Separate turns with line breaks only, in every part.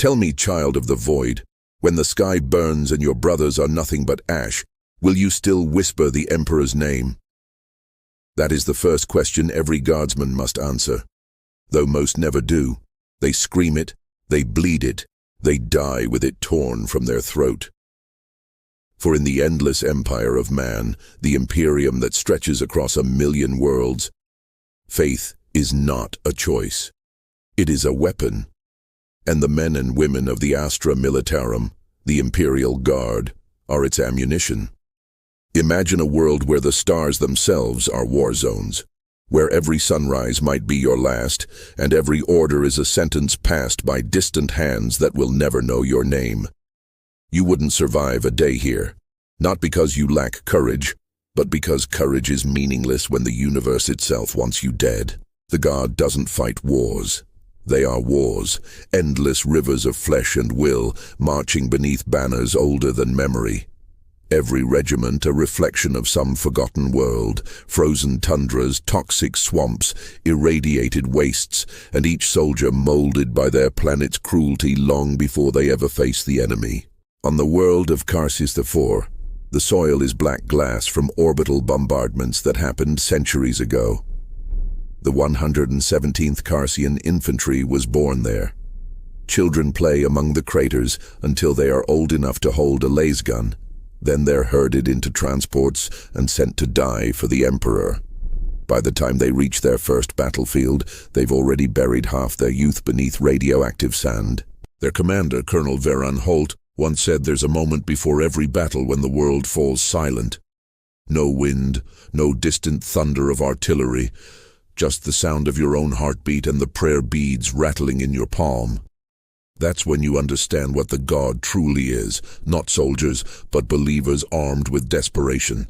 Tell me, child of the void, when the sky burns and your brothers are nothing but ash, will you still whisper the Emperor's name? That is the first question every guardsman must answer. Though most never do. They scream it, they bleed it, they die with it torn from their throat. For in the endless empire of man, the Imperium that stretches across 1,000,000 worlds, faith is not a choice. It is a weapon. And the men and women of the Astra Militarum, the Imperial Guard, are its ammunition. Imagine a world where the stars themselves are war zones, where every sunrise might be your last, and every order is a sentence passed by distant hands that will never know your name. You wouldn't survive a day here, not because you lack courage, but because courage is meaningless when the universe itself wants you dead. The God doesn't fight wars. They are wars, endless rivers of flesh and will, marching beneath banners older than memory. Every regiment a reflection of some forgotten world, frozen tundras, toxic swamps, irradiated wastes, and each soldier molded by their planet's cruelty long before they ever face the enemy. On the world of Karsis IV, the soil is black glass from orbital bombardments that happened centuries ago. The 117th Carsian Infantry was born there. Children play among the craters until they are old enough to hold a lasgun. Then they're herded into transports and sent to die for the Emperor. By the time they reach their first battlefield, they've already buried half their youth beneath radioactive sand. Their commander, Colonel Veron Holt, once said there's a moment before every battle when the world falls silent. No wind, no distant thunder of artillery, just the sound of your own heartbeat and the prayer beads rattling in your palm. That's when you understand what the God truly is, not soldiers, but believers armed with desperation.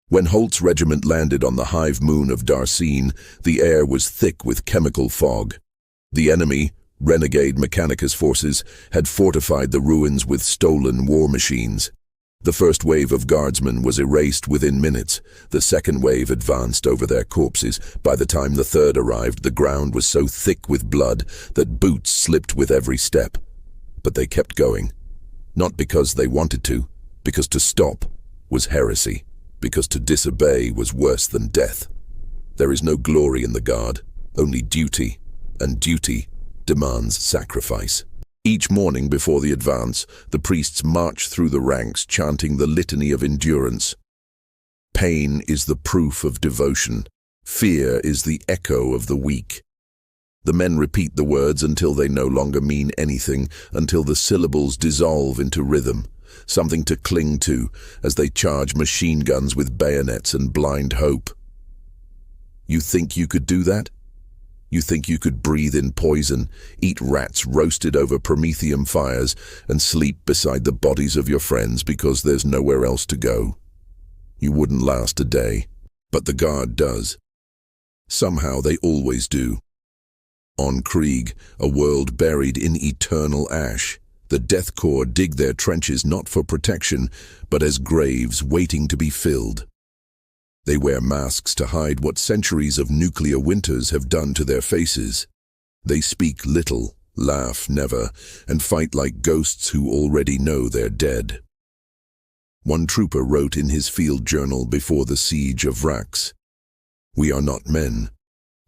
When Holt's regiment landed on the hive moon of Darcine, the air was thick with chemical fog. The enemy, renegade Mechanicus forces, had fortified the ruins with stolen war machines. The first wave of guardsmen was erased within minutes. The second wave advanced over their corpses. By the time the third arrived, the ground was so thick with blood that boots slipped with every step. But they kept going. Not because they wanted to, because to stop was heresy, because to disobey was worse than death. There is no glory in the Guard, only duty, and duty demands sacrifice. Each morning before the advance, the priests march through the ranks, chanting the litany of endurance. Pain is the proof of devotion. Fear is the echo of the weak. The men repeat the words until they no longer mean anything, until the syllables dissolve into rhythm, something to cling to as they charge machine guns with bayonets and blind hope. You think you could do that? You think you could breathe in poison, eat rats roasted over Prometheum fires, and sleep beside the bodies of your friends because there's nowhere else to go? You wouldn't last a day, but the Guard does. Somehow they always do. On Krieg, a world buried in eternal ash, the Death Corps dig their trenches not for protection, but as graves waiting to be filled. They wear masks to hide what centuries of nuclear winters have done to their faces. They speak little, laugh never, and fight like ghosts who already know they're dead. One trooper wrote in his field journal before the siege of Vrax, "We are not men.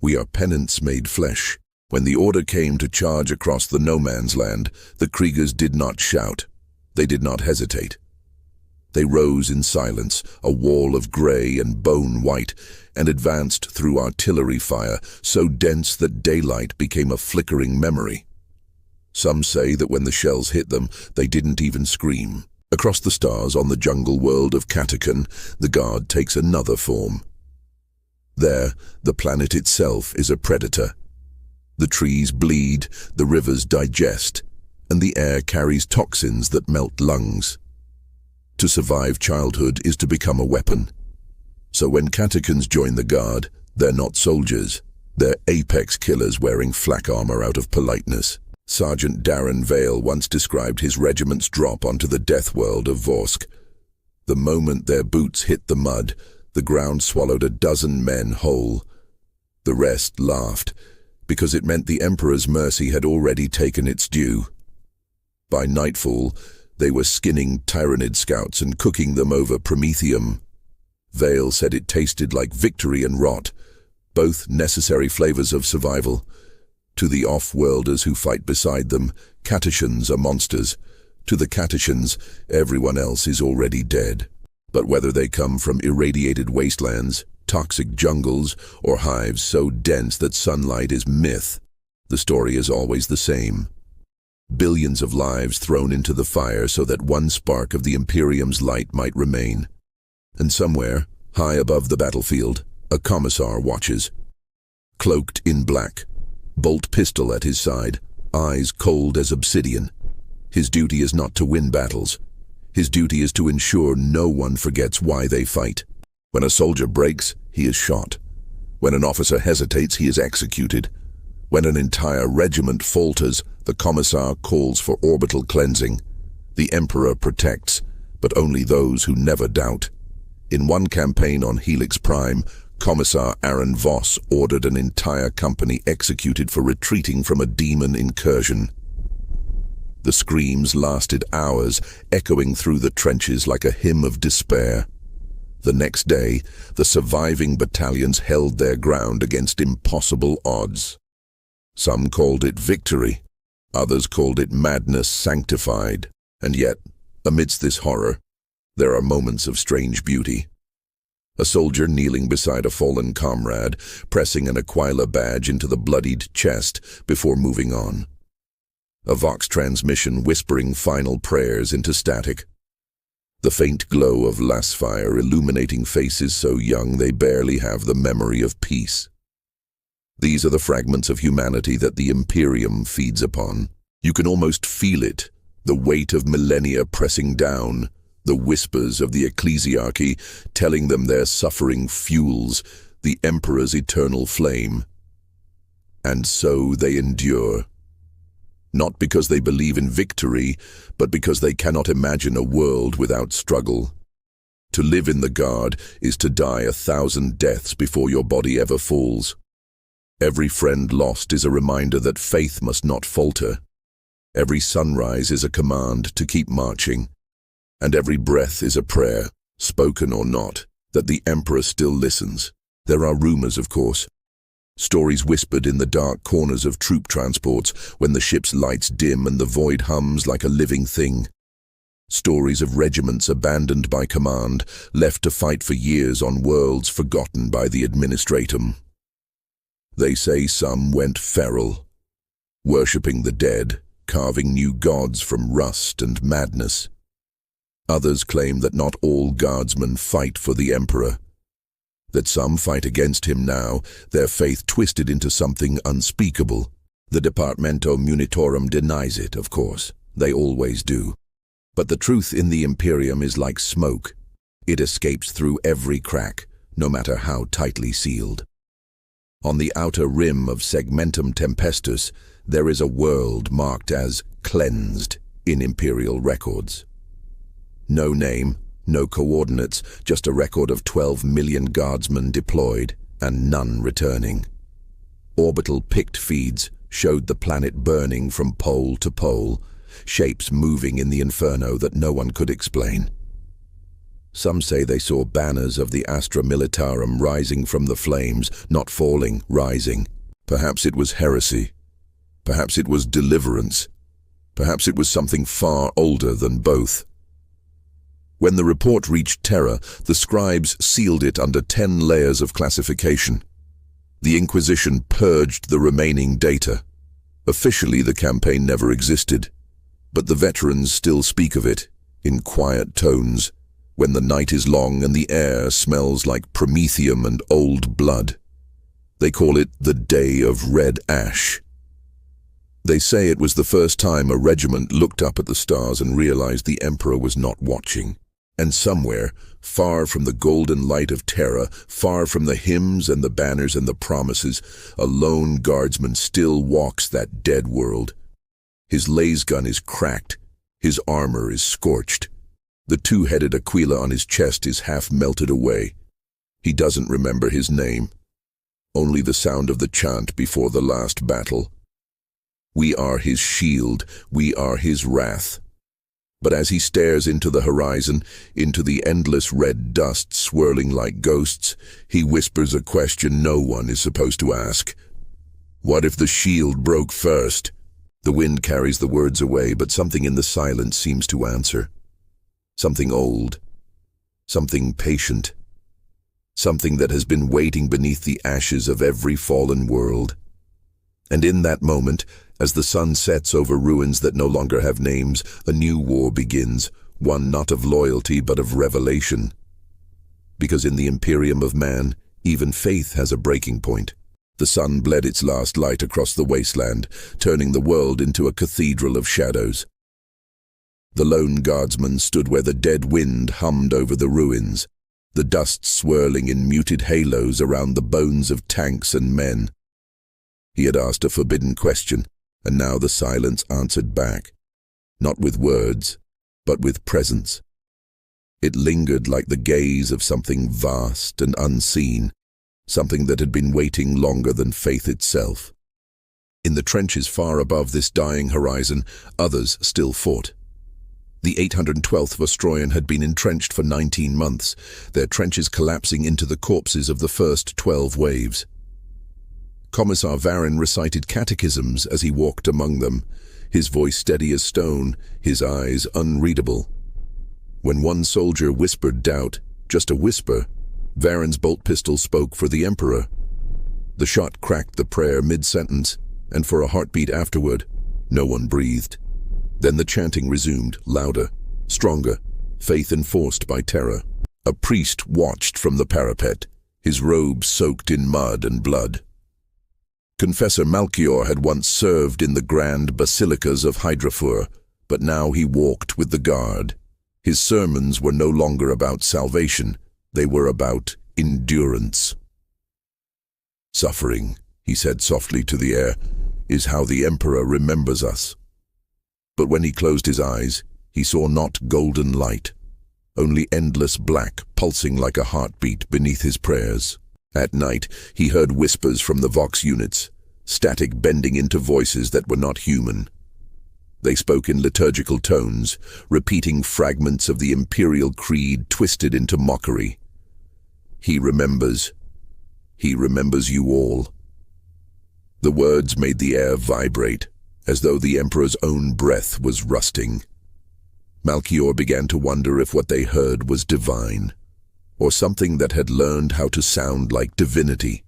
We are penance made flesh." When the order came to charge across the no-man's land, the Kriegers did not shout. They did not hesitate. They rose in silence, a wall of grey and bone white, and advanced through artillery fire so dense that daylight became a flickering memory. Some say that when the shells hit them, they didn't even scream. Across the stars on the jungle world of Catacon, the Guard takes another form. There, the planet itself is a predator. The trees bleed, the rivers digest, and the air carries toxins that melt lungs. To survive childhood is to become a weapon. So when Catacons join the Guard, they're not soldiers. They're apex killers wearing flak armor out of politeness. Sergeant Darren Vale once described his regiment's drop onto the death world of Vorsk. The moment their boots hit the mud, the ground swallowed a dozen men whole. The rest laughed, because it meant the Emperor's mercy had already taken its due. By nightfall, they were skinning Tyrannid scouts and cooking them over promethium. Vale said it tasted like victory and rot, both necessary flavors of survival. To the off-worlders who fight beside them, Catechans are monsters. To the Catechans, everyone else is already dead. But whether they come from irradiated wastelands, toxic jungles, or hives so dense that sunlight is myth, the story is always the same. Billions of lives thrown into the fire so that one spark of the Imperium's light might remain. And somewhere, high above the battlefield, a commissar watches. Cloaked in black, bolt pistol at his side, eyes cold as obsidian. His duty is not to win battles. His duty is to ensure no one forgets why they fight. When a soldier breaks, he is shot. When an officer hesitates, he is executed. When an entire regiment falters, the commissar calls for orbital cleansing. The Emperor protects, but only those who never doubt. In one campaign on Helix Prime, Commissar Aaron Voss ordered an entire company executed for retreating from a demon incursion. The screams lasted hours, echoing through the trenches like a hymn of despair. The next day, the surviving battalions held their ground against impossible odds. Some called it victory, others called it madness sanctified. And yet, amidst this horror, there are moments of strange beauty. A soldier kneeling beside a fallen comrade, pressing an Aquila badge into the bloodied chest before moving on. A Vox transmission whispering final prayers into static. The faint glow of lasfire illuminating faces so young they barely have the memory of peace. These are the fragments of humanity that the Imperium feeds upon. You can almost feel it, the weight of millennia pressing down, the whispers of the ecclesiarchy telling them their suffering fuels the Emperor's eternal flame. And so they endure. Not because they believe in victory, but because they cannot imagine a world without struggle. To live in the Guard is to die 1,000 deaths before your body ever falls. Every friend lost is a reminder that faith must not falter. Every sunrise is a command to keep marching. And every breath is a prayer, spoken or not, that the Emperor still listens. There are rumors, of course. Stories whispered in the dark corners of troop transports when the ship's lights dim and the void hums like a living thing. Stories of regiments abandoned by command, left to fight for years on worlds forgotten by the Administratum. They say some went feral, worshipping the dead, carving new gods from rust and madness. Others claim that not all guardsmen fight for the Emperor, that some fight against him now, their faith twisted into something unspeakable. The Departamento Militarum denies it, of course. They always do. But the truth in the Imperium is like smoke. It escapes through every crack, no matter how tightly sealed. On the outer rim of Segmentum Tempestus, there is a world marked as cleansed in Imperial records. No name, no coordinates, just a record of 12 million guardsmen deployed and none returning. Orbital pict feeds showed the planet burning from pole to pole, shapes moving in the inferno that no one could explain. Some say they saw banners of the Astra Militarum rising from the flames, not falling, rising. Perhaps it was heresy. Perhaps it was deliverance. Perhaps it was something far older than both. When the report reached Terra, the scribes sealed it under 10 layers of classification. The Inquisition purged the remaining data. Officially, the campaign never existed, but the veterans still speak of it, in quiet tones, when the night is long and the air smells like promethium and old blood. They call it the Day of Red Ash. They say it was the first time a regiment looked up at the stars and realized the Emperor was not watching. And somewhere, far from the golden light of Terra, far from the hymns and the banners and the promises, a lone guardsman still walks that dead world. His laser gun is cracked, his armor is scorched. The two-headed Aquila on his chest is half melted away. He doesn't remember his name, only the sound of the chant before the last battle. We are his shield, we are his wrath. But as he stares into the horizon, into the endless red dust swirling like ghosts, he whispers a question no one is supposed to ask. What if the shield broke first? The wind carries the words away, but something in the silence seems to answer. Something old, something patient, something that has been waiting beneath the ashes of every fallen world. And in that moment, as the sun sets over ruins that no longer have names, a new war begins, one not of loyalty but of revelation. Because in the Imperium of Man, even faith has a breaking point. The sun bled its last light across the wasteland, turning the world into a cathedral of shadows. The lone guardsman stood where the dead wind hummed over the ruins, the dust swirling in muted halos around the bones of tanks and men. He had asked a forbidden question, and now the silence answered back, not with words, but with presence. It lingered like the gaze of something vast and unseen, something that had been waiting longer than faith itself. In the trenches far above this dying horizon, others still fought. The 812th Vostroyan had been entrenched for 19 months, their trenches collapsing into the corpses of the first 12 waves. Commissar Varin recited catechisms as he walked among them, his voice steady as stone, his eyes unreadable. When one soldier whispered doubt, just a whisper, Varin's bolt pistol spoke for the Emperor. The shot cracked the prayer mid-sentence, and for a heartbeat afterward, no one breathed. Then the chanting resumed, louder, stronger, faith enforced by terror. A priest watched from the parapet, his robe soaked in mud and blood. Confessor Malchior had once served in the grand basilicas of Hydrafur, but now he walked with the guard. His sermons were no longer about salvation, they were about endurance. Suffering, he said softly to the air, is how the Emperor remembers us. But when he closed his eyes, he saw not golden light, only endless black pulsing like a heartbeat beneath his prayers. At night, he heard whispers from the Vox units, static bending into voices that were not human. They spoke in liturgical tones, repeating fragments of the Imperial Creed twisted into mockery. He remembers you all. The words made the air vibrate, as though the Emperor's own breath was rusting. Malchior began to wonder if what they heard was divine, or something that had learned how to sound like divinity.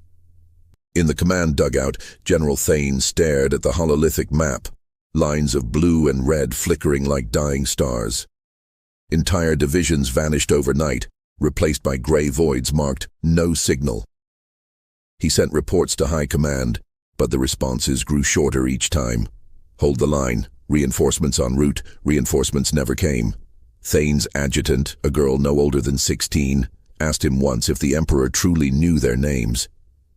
In the command dugout, General Thane stared at the hololithic map, lines of blue and red flickering like dying stars. Entire divisions vanished overnight, replaced by gray voids marked "no signal." He sent reports to High Command, but the responses grew shorter each time. Hold the line, reinforcements en route, reinforcements never came. Thane's adjutant, a girl no older than 16, asked him once if the Emperor truly knew their names.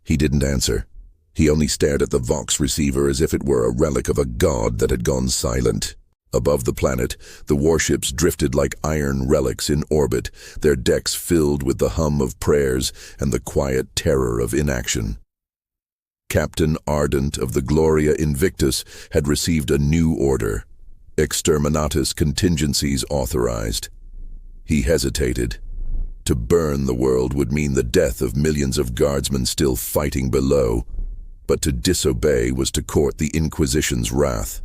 He didn't answer. He only stared at the Vox receiver as if it were a relic of a god that had gone silent. Above the planet, the warships drifted like iron relics in orbit, their decks filled with the hum of prayers and the quiet terror of inaction. Captain Ardent of the Gloria Invictus had received a new order, exterminatus contingencies authorized. He hesitated. To burn the world would mean the death of millions of guardsmen still fighting below, but to disobey was to court the Inquisition's wrath.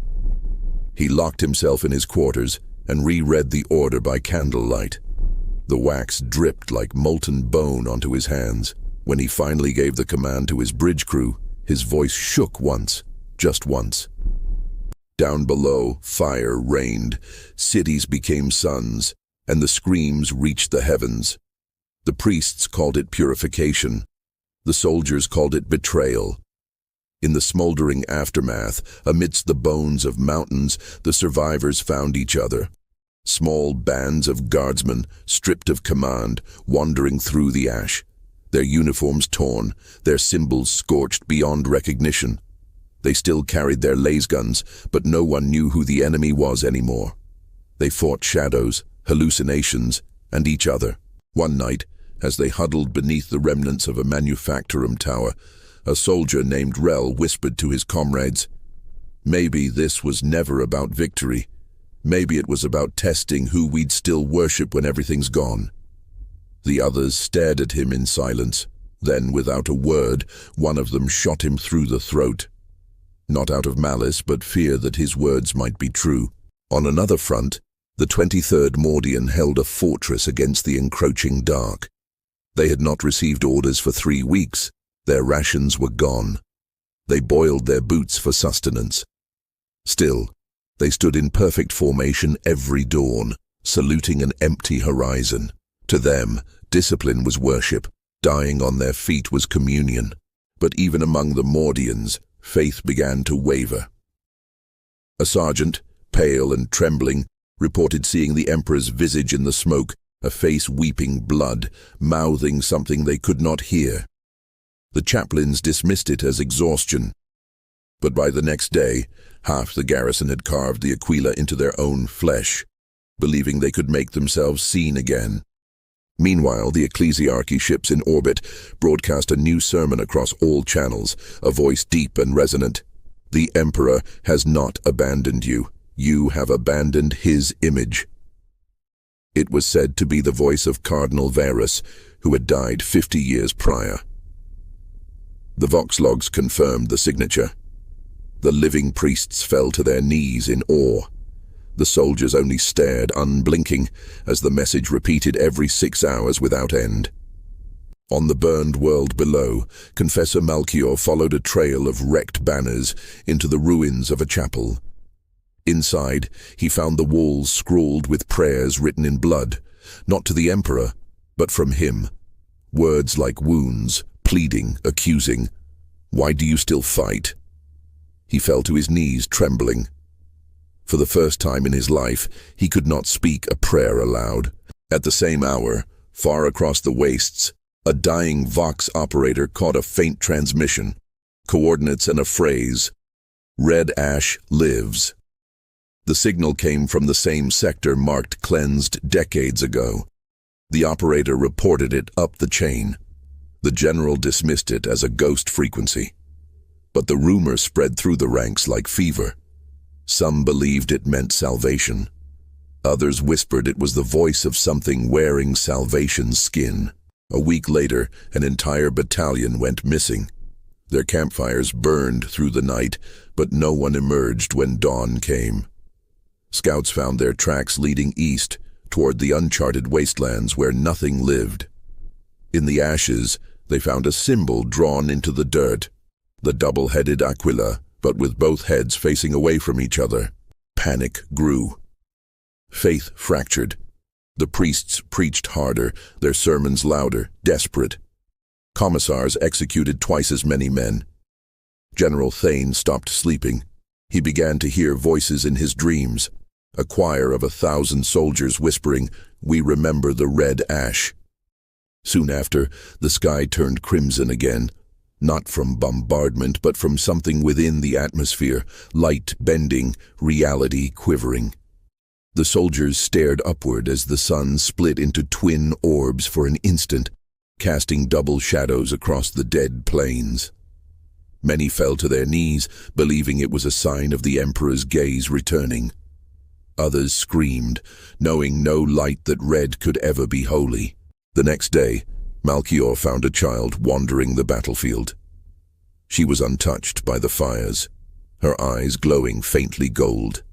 He locked himself in his quarters and reread the order by candlelight. The wax dripped like molten bone onto his hands. When he finally gave the command to his bridge crew, his voice shook once, just once. Down below, fire reigned, cities became suns, and the screams reached the heavens. The priests called it purification. The soldiers called it betrayal. In the smoldering aftermath, amidst the bones of mountains, the survivors found each other. Small bands of guardsmen, stripped of command, wandering through the ash. Their uniforms torn, their symbols scorched beyond recognition. They still carried their lasguns, but no one knew who the enemy was anymore. They fought shadows, hallucinations, and each other. One night, as they huddled beneath the remnants of a Militarum tower, a soldier named Rel whispered to his comrades, Maybe this was never about victory. Maybe it was about testing who we'd still worship when everything's gone. The others stared at him in silence. Then, without a word, one of them shot him through the throat. Not out of malice, but fear that his words might be true. On another front, the 23rd Mordian held a fortress against the encroaching dark. They had not received orders for 3 weeks. Their rations were gone. They boiled their boots for sustenance. Still, they stood in perfect formation every dawn, saluting an empty horizon. To them, discipline was worship. Dying on their feet was communion. But even among the Mordians, faith began to waver. A sergeant, pale and trembling, reported seeing the Emperor's visage in the smoke, a face weeping blood, mouthing something they could not hear. The chaplains dismissed it as exhaustion. But by the next day, half the garrison had carved the Aquila into their own flesh, believing they could make themselves seen again. Meanwhile, the ecclesiarchy ships in orbit broadcast a new sermon across all channels, a voice deep and resonant. The Emperor has not abandoned you. You have abandoned his image. It was said to be the voice of Cardinal Varus, who had died 50 years prior. The vox logs confirmed the signature. The living priests fell to their knees in awe. The soldiers only stared, unblinking, as the message repeated every 6 hours without end. On the burned world below, Confessor Malchior followed a trail of wrecked banners into the ruins of a chapel. Inside, he found the walls scrawled with prayers written in blood, not to the Emperor, but from him. Words like wounds, pleading, accusing. Why do you still fight? He fell to his knees, trembling. For the first time in his life, he could not speak a prayer aloud. At the same hour, far across the wastes, a dying Vox operator caught a faint transmission, coordinates and a phrase: "Red Ash lives." The signal came from the same sector marked cleansed decades ago. The operator reported it up the chain. The general dismissed it as a ghost frequency. But the rumor spread through the ranks like fever. Some believed it meant salvation. Others whispered it was the voice of something wearing salvation's skin. A week later, an entire battalion went missing. Their campfires burned through the night, but no one emerged when dawn came. Scouts found their tracks leading east, toward the uncharted wastelands where nothing lived. In the ashes, they found a symbol drawn into the dirt, the double-headed Aquila, but with both heads facing away from each other. Panic grew. Faith fractured. The priests preached harder, their sermons louder, desperate. Commissars executed twice as many men. General Thane stopped sleeping. He began to hear voices in his dreams, a choir of 1,000 soldiers whispering, "We remember the red ash." Soon after, the sky turned crimson again, not from bombardment, but from something within the atmosphere, light bending, reality quivering. The soldiers stared upward as the sun split into twin orbs for an instant, casting double shadows across the dead plains. Many fell to their knees, believing it was a sign of the Emperor's gaze returning. Others screamed, knowing no light that red could ever be holy. The next day, Malchior found a child wandering the battlefield. She was untouched by the fires, her eyes glowing faintly gold.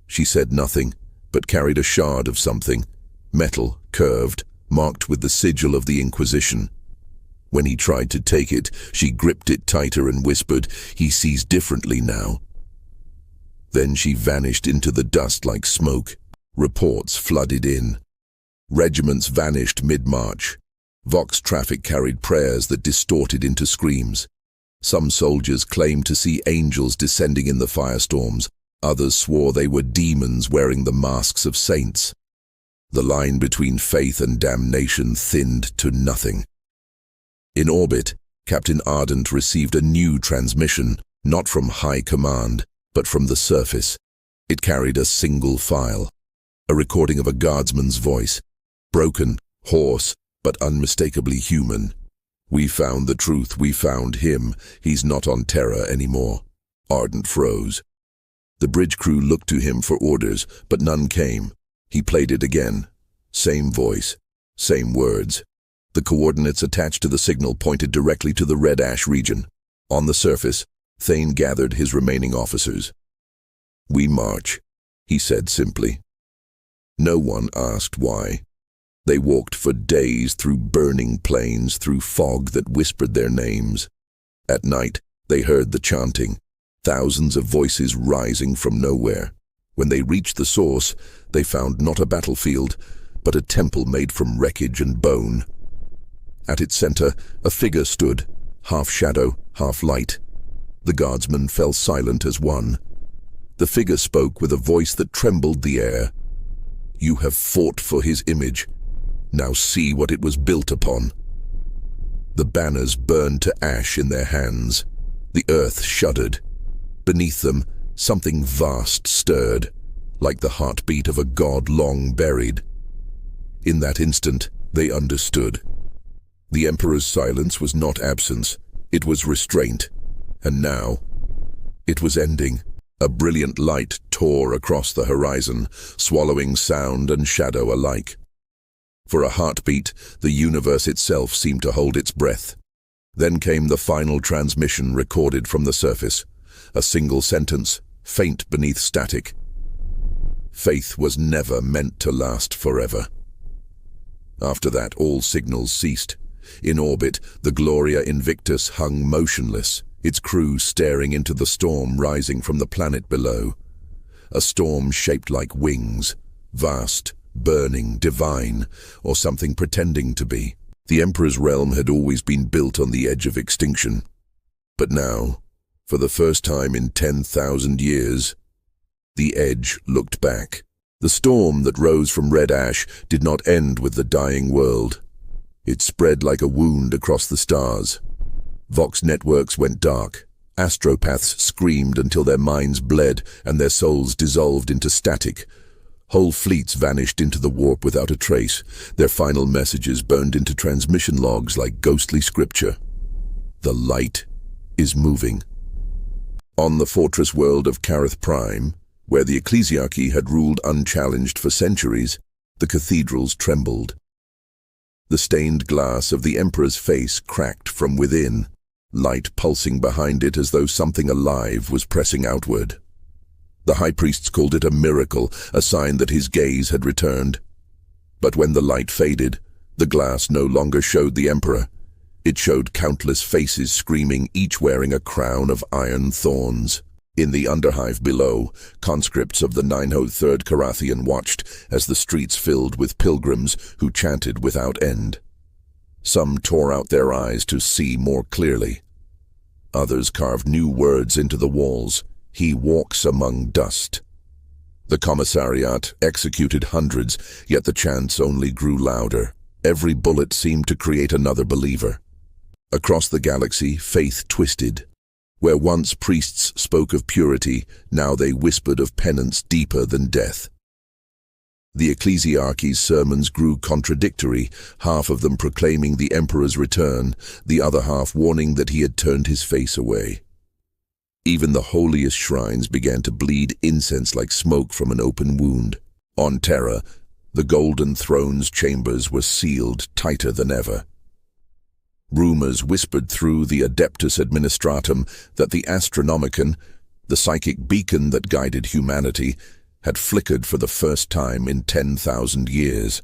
She said nothing, but carried a shard of something, metal, curved, marked with the sigil of the Inquisition. When he tried to take it, she gripped it tighter and whispered, "He sees differently now." Then she vanished into the dust like smoke. Reports flooded in. Regiments vanished mid-march. Vox traffic carried prayers that distorted into screams. Some soldiers claimed to see angels descending in the firestorms. Others swore they were demons wearing the masks of saints. The line between faith and damnation thinned to nothing. In orbit, Captain Ardent received a new transmission, not from high command, but from the surface. It carried a single file, a recording of a guardsman's voice, broken, hoarse, but unmistakably human. "We found the truth, we found him. He's not on Terra anymore." Ardent froze. The bridge crew looked to him for orders, but none came. He played it again. Same voice, same words. The coordinates attached to the signal pointed directly to the Red Ash region. On the surface, Thane gathered his remaining officers. "We march," he said simply. No one asked why. They walked for days through burning plains, through fog that whispered their names. At night, they heard the chanting, thousands of voices rising from nowhere. When they reached the source, they found not a battlefield, but a temple made from wreckage and bone. At its center, a figure stood, half shadow, half light. The guardsmen fell silent as one. The figure spoke with a voice that trembled the air. "You have fought for his image. Now see what it was built upon." The banners burned to ash in their hands. The earth shuddered. Beneath them, something vast stirred, like the heartbeat of a god long buried. In that instant, they understood. The Emperor's silence was not absence, it was restraint. And now, it was ending. A brilliant light tore across the horizon, swallowing sound and shadow alike. For a heartbeat, the universe itself seemed to hold its breath. Then came the final transmission recorded from the surface. A single sentence, faint beneath static. Faith was never meant to last forever. After that, all signals ceased. In orbit, the Gloria Invictus hung motionless, its crew staring into the storm rising from the planet below. A storm shaped like wings, vast, burning, divine, or something pretending to be. The Emperor's realm had always been built on the edge of extinction. But now, for the first time in 10,000 years, the edge looked back. The storm that rose from Red Ash did not end with the dying world. It spread like a wound across the stars. Vox networks went dark. Astropaths screamed until their minds bled and their souls dissolved into static. Whole fleets vanished into the warp without a trace, their final messages burned into transmission logs like ghostly scripture. The light is moving. On the fortress world of Carith Prime, where the ecclesiarchy had ruled unchallenged for centuries, the cathedrals trembled. The stained glass of the Emperor's face cracked from within, light pulsing behind it as though something alive was pressing outward. The high priests called it a miracle, a sign that his gaze had returned. But when the light faded, the glass no longer showed the Emperor. It showed countless faces screaming, each wearing a crown of iron thorns. In the underhive below, conscripts of the 903rd Carathian watched as the streets filled with pilgrims who chanted without end. Some tore out their eyes to see more clearly. Others carved new words into the walls. "He walks among dust." The commissariat executed hundreds, yet the chants only grew louder. Every bullet seemed to create another believer. Across the galaxy, faith twisted. Where once priests spoke of purity, now they whispered of penance deeper than death. The ecclesiarchy's sermons grew contradictory, half of them proclaiming the Emperor's return, the other half warning that he had turned his face away. Even the holiest shrines began to bleed incense like smoke from an open wound. On Terra, the Golden Throne's chambers were sealed tighter than ever. Rumors whispered through the Adeptus Administratum that the Astronomicon, the psychic beacon that guided humanity, had flickered for the first time in 10,000 years.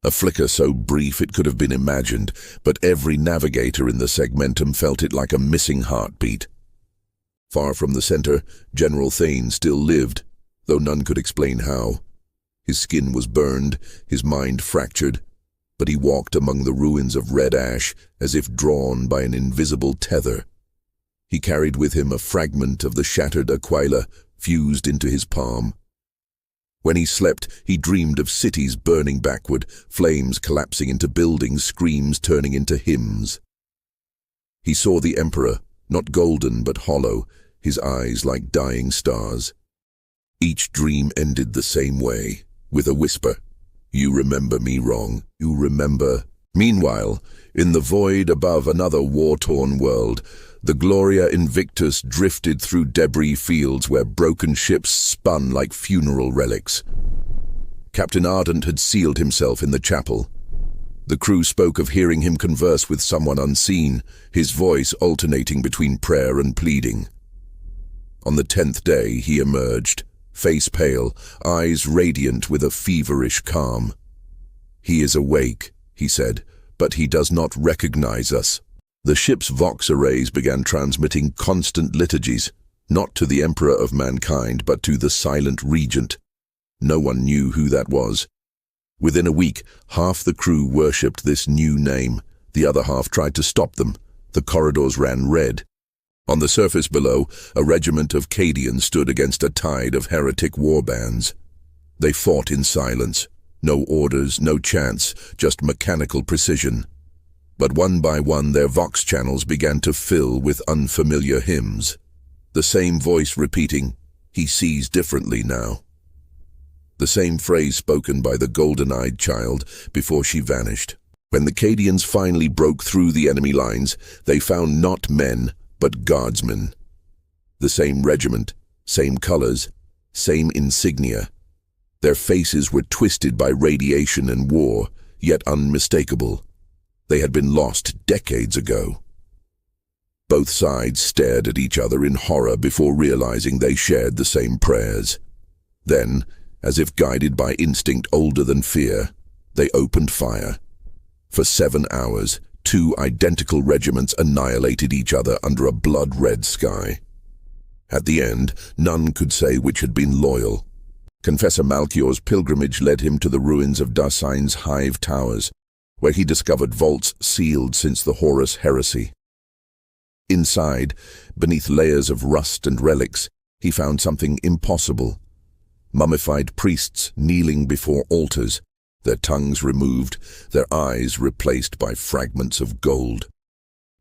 A flicker so brief it could have been imagined, but every navigator in the segmentum felt it like a missing heartbeat. Far from the center, General Thane still lived, though none could explain how. His skin was burned, his mind fractured, but he walked among the ruins of Red Ash as if drawn by an invisible tether. He carried with him a fragment of the shattered Aquila fused into his palm. When he slept, he dreamed of cities burning backward, flames collapsing into buildings, screams turning into hymns. He saw the Emperor, not golden but hollow, his eyes like dying stars. Each dream ended the same way, with a whisper. "You remember me wrong. You remember." Meanwhile, in the void above another war-torn world, The Gloria Invictus drifted through debris fields where broken ships spun like funeral relics. Captain Ardent had sealed himself in the chapel. The crew spoke of hearing him converse with someone unseen, his voice alternating between prayer and pleading. On the 10th day he emerged, face pale, eyes radiant with a feverish calm. "He is awake," he said, "but he does not recognize us." The ship's Vox arrays began transmitting constant liturgies, not to the Emperor of Mankind, but to the Silent Regent. No one knew who that was. Within a week, half the crew worshipped this new name. The other half tried to stop them. The corridors ran red. On the surface below, a regiment of Cadians stood against a tide of heretic warbands. They fought in silence. No orders, no chants, just mechanical precision. But one by one their Vox channels began to fill with unfamiliar hymns. The same voice repeating, "He sees differently now." The same phrase spoken by the golden-eyed child before she vanished. When the Cadians finally broke through the enemy lines, they found not men, but guardsmen. The same regiment, same colors, same insignia. Their faces were twisted by radiation and war, yet unmistakable. They had been lost decades ago. Both sides stared at each other in horror before realizing they shared the same prayers. Then, as if guided by instinct older than fear, they opened fire. For 7 hours, 2 identical regiments annihilated each other under a blood-red sky. At the end, none could say which had been loyal. Confessor Malchior's pilgrimage led him to the ruins of Darsign's Hive Towers, where he discovered vaults sealed since the Horus heresy. Inside, beneath layers of rust and relics, he found something impossible. Mummified priests kneeling before altars, their tongues removed, their eyes replaced by fragments of gold.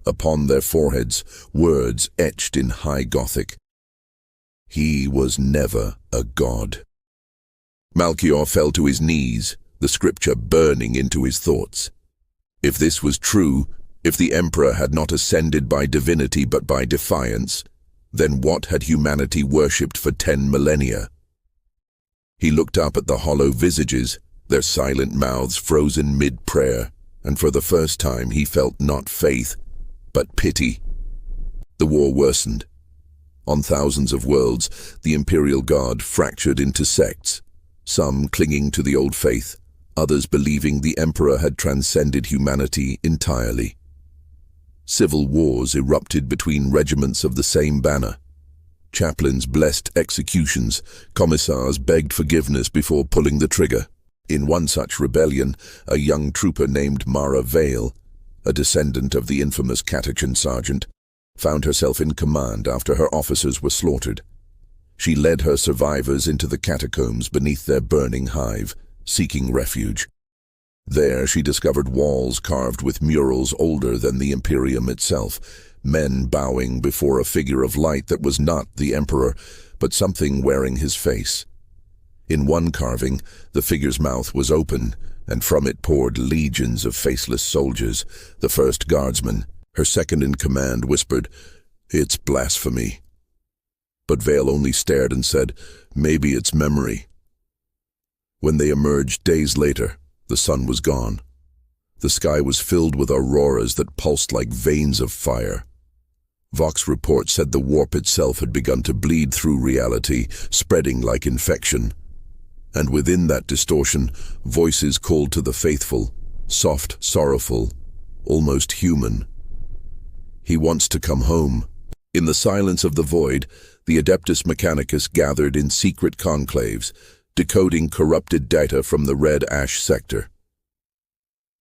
Upon their foreheads, words etched in High Gothic. He was never a god. Malchior fell to his knees, the scripture burning into his thoughts. If this was true, if the Emperor had not ascended by divinity but by defiance, then what had humanity worshipped for 10 millennia? He looked up at the hollow visages, their silent mouths frozen mid-prayer, and for the first time he felt not faith, but pity. The war worsened. On thousands of worlds, the Imperial Guard fractured into sects, some clinging to the old faith, others believing the Emperor had transcended humanity entirely. Civil wars erupted between regiments of the same banner. Chaplains blessed executions, commissars begged forgiveness before pulling the trigger. In one such rebellion, a young trooper named Mara Vale, a descendant of the infamous Catechan sergeant, found herself in command after her officers were slaughtered. She led her survivors into the catacombs beneath their burning hive, seeking refuge. There she discovered walls carved with murals older than the Imperium itself, men bowing before a figure of light that was not the Emperor, but something wearing his face. In one carving, the figure's mouth was open, and from it poured legions of faceless soldiers. The first guardsman, her second-in-command, whispered, "It's blasphemy." But Vale only stared and said, "Maybe it's memory." When they emerged days later, the sun was gone. The sky was filled with auroras that pulsed like veins of fire. Vox reports said the warp itself had begun to bleed through reality, spreading like infection. And within that distortion, voices called to the faithful, soft, sorrowful, almost human. He wants to come home. In the silence of the void, the Adeptus Mechanicus gathered in secret conclaves, decoding corrupted data from the Red Ash sector.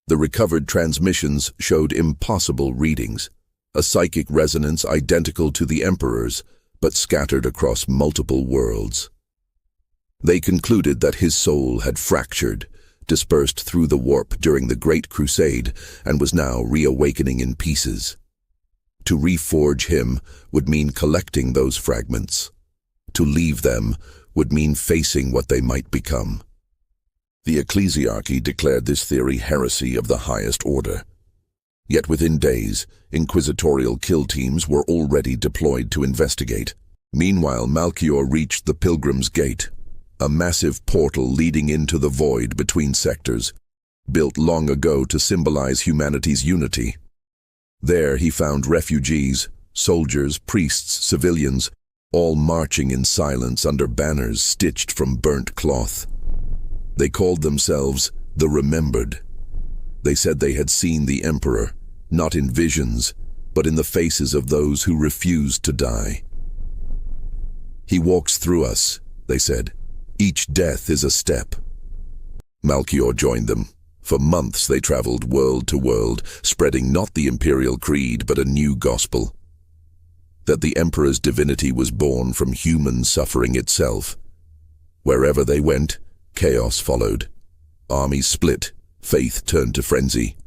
The recovered transmissions showed impossible readings, a psychic resonance identical to the Emperor's, but scattered across multiple worlds. They concluded that his soul had fractured, dispersed through the warp during the Great Crusade, and was now reawakening in pieces. To reforge him would mean collecting those fragments. To leave them would mean facing what they might become. The ecclesiarchy declared this theory heresy of the highest order. Yet within days, inquisitorial kill teams were already deployed to investigate. Meanwhile, Malchior reached the Pilgrim's Gate, a massive portal leading into the void between sectors, built long ago to symbolize humanity's unity. There he found refugees, soldiers, priests, civilians, all marching in silence under banners stitched from burnt cloth. They called themselves the Remembered. They said they had seen the Emperor, not in visions, but in the faces of those who refused to die. "He walks through us," they said. "Each death is a step." Malchior joined them. For months they traveled world to world, spreading not the imperial creed but a new gospel. That the Emperor's divinity was born from human suffering itself. Wherever they went, chaos followed. Armies split, faith turned to frenzy.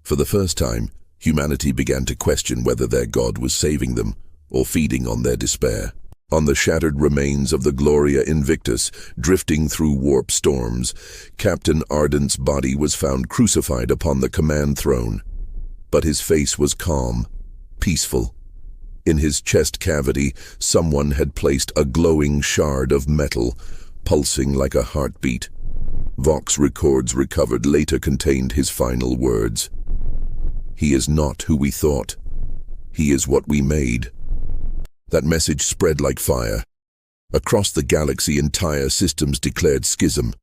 For the first time, humanity began to question whether their God was saving them or feeding on their despair. On the shattered remains of the Gloria Invictus, drifting through warp storms, Captain Ardent's body was found crucified upon the command throne. But his face was calm, peaceful. In his chest cavity, someone had placed a glowing shard of metal, pulsing like a heartbeat. Vox records recovered later contained his final words. "He is not who we thought. He is what we made." That message spread like fire. Across the galaxy, entire systems declared schism.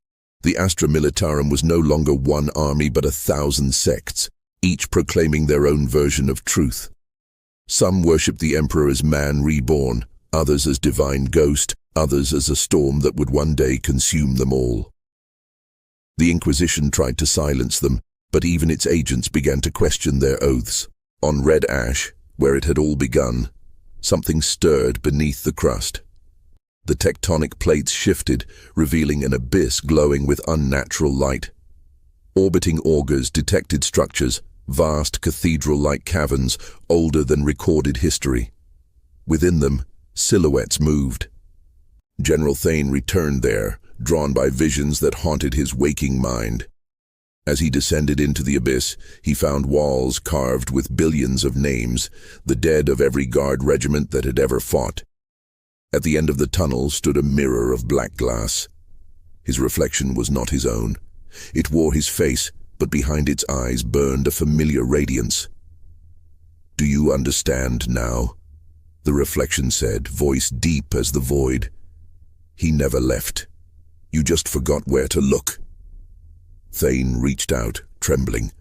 The Astra Militarum was no longer one army but 1,000 sects, each proclaiming their own version of truth. Some worshipped the Emperor as man reborn, others as divine ghost, others as a storm that would one day consume them all. The Inquisition tried to silence them, but even its agents began to question their oaths. On Red Ash, where it had all begun, something stirred beneath the crust. The tectonic plates shifted, revealing an abyss glowing with unnatural light. Orbiting augurs detected structures, vast cathedral-like caverns, older than recorded history. Within them, silhouettes moved. General Thane returned there, drawn by visions that haunted his waking mind. As he descended into the abyss, he found walls carved with billions of names, the dead of every guard regiment that had ever fought. At the end of the tunnel stood a mirror of black glass. His reflection was not his own. It wore his face, but behind its eyes burned a familiar radiance. "Do you understand now?" the reflection said, voice deep as the void. "He never left. You just forgot where to look." Thane reached out, trembling.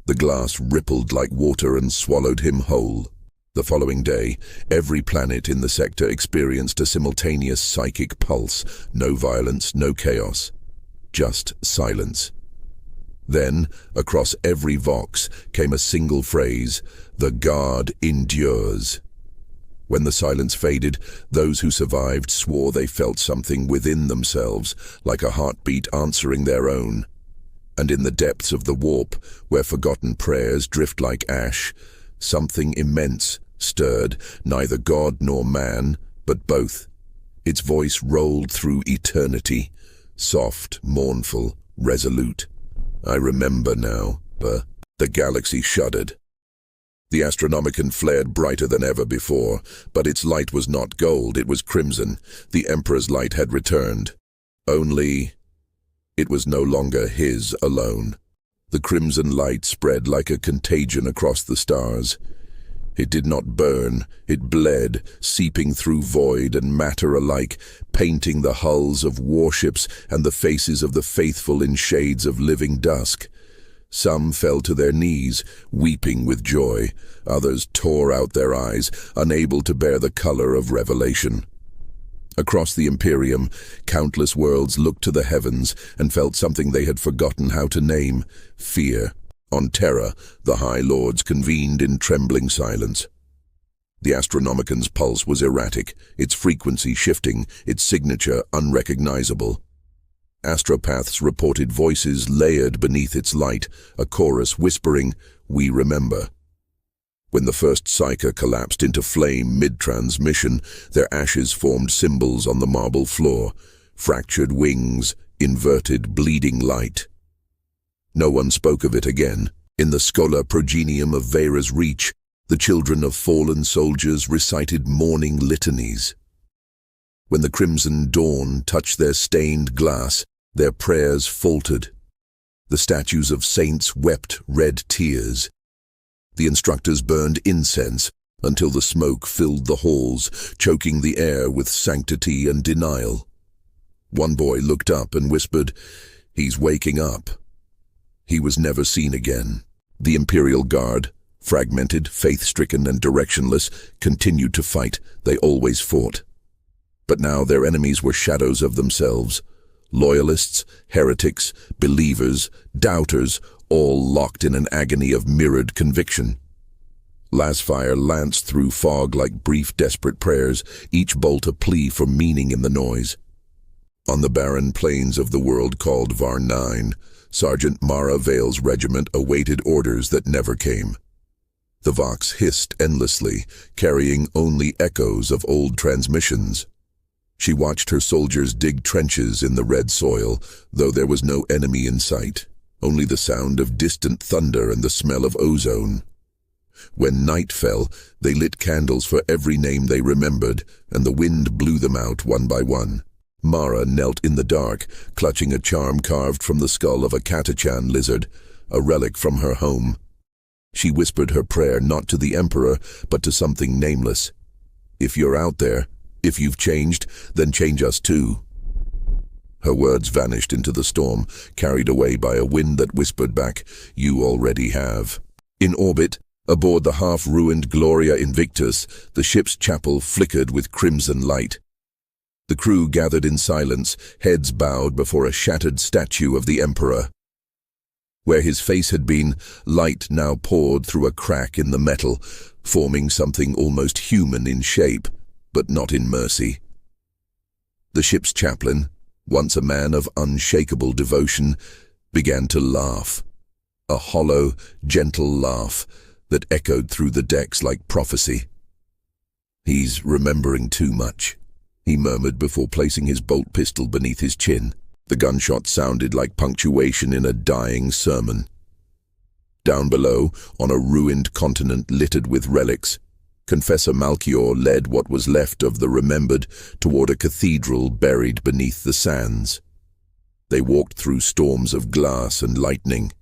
The glass rippled like water and swallowed him whole. The following day, every planet in the sector experienced a simultaneous psychic pulse. No violence, no chaos. Just silence. Then, across every vox, came a single phrase: "The Guard endures." When the silence faded, those who survived swore they felt something within themselves, like a heartbeat answering their own. And in the depths of the warp, where forgotten prayers drift like ash, something immense stirred, neither god nor man, but both. Its voice rolled through eternity, soft, mournful, resolute. "I remember now." The galaxy shuddered. The Astronomicon flared brighter than ever before, but its light was not gold, it was crimson. The Emperor's light had returned. Only it was no longer his alone. The crimson light spread like a contagion across the stars. It did not burn, it bled, seeping through void and matter alike, painting the hulls of warships and the faces of the faithful in shades of living dusk. Some fell to their knees, weeping with joy. Others tore out their eyes, unable to bear the color of revelation. Across the Imperium, countless worlds looked to the heavens and felt something they had forgotten how to name: fear. On Terra, the High Lords convened in trembling silence. The Astronomicon's pulse was erratic, its frequency shifting, its signature unrecognizable. Astropaths reported voices layered beneath its light, a chorus whispering, "We remember." When the first Psyker collapsed into flame mid-transmission, their ashes formed symbols on the marble floor: fractured wings, inverted, bleeding light. No one spoke of it again. In the Schola Progenium of Vera's Reach, the children of fallen soldiers recited mourning litanies. When the crimson dawn touched their stained glass, their prayers faltered. The statues of saints wept red tears. The instructors burned incense until the smoke filled the halls, choking the air with sanctity and denial. One boy looked up and whispered, "He's waking up." He was never seen again. The Imperial Guard, fragmented, faith-stricken and directionless, continued to fight. They always fought. But now their enemies were shadows of themselves. Loyalists, heretics, believers, doubters, all locked in an agony of mirrored conviction. Lasfire lanced through fog like brief, desperate prayers, each bolt a plea for meaning in the noise. On the barren plains of the world called Var-9, Sergeant Mara Vale's regiment awaited orders that never came. The Vox hissed endlessly, carrying only echoes of old transmissions. She watched her soldiers dig trenches in the red soil, though there was no enemy in sight, only the sound of distant thunder and the smell of ozone. When night fell, they lit candles for every name they remembered, and the wind blew them out one by one. Mara knelt in the dark, clutching a charm carved from the skull of a Catachan lizard, a relic from her home. She whispered her prayer not to the Emperor, but to something nameless. "If you're out there, if you've changed, then change us too." Her words vanished into the storm, carried away by a wind that whispered back, "You already have." In orbit, aboard the half-ruined Gloria Invictus, the ship's chapel flickered with crimson light. The crew gathered in silence, heads bowed before a shattered statue of the Emperor. Where his face had been, light now poured through a crack in the metal, forming something almost human in shape, but not in mercy. The ship's chaplain, once a man of unshakable devotion, began to laugh. A hollow, gentle laugh that echoed through the decks like prophecy. "He's remembering too much," he murmured before placing his bolt pistol beneath his chin. The gunshot sounded like punctuation in a dying sermon. Down below, on a ruined continent littered with relics, Confessor Malchior led what was left of the remembered toward a cathedral buried beneath the sands. They walked through storms of glass and lightning,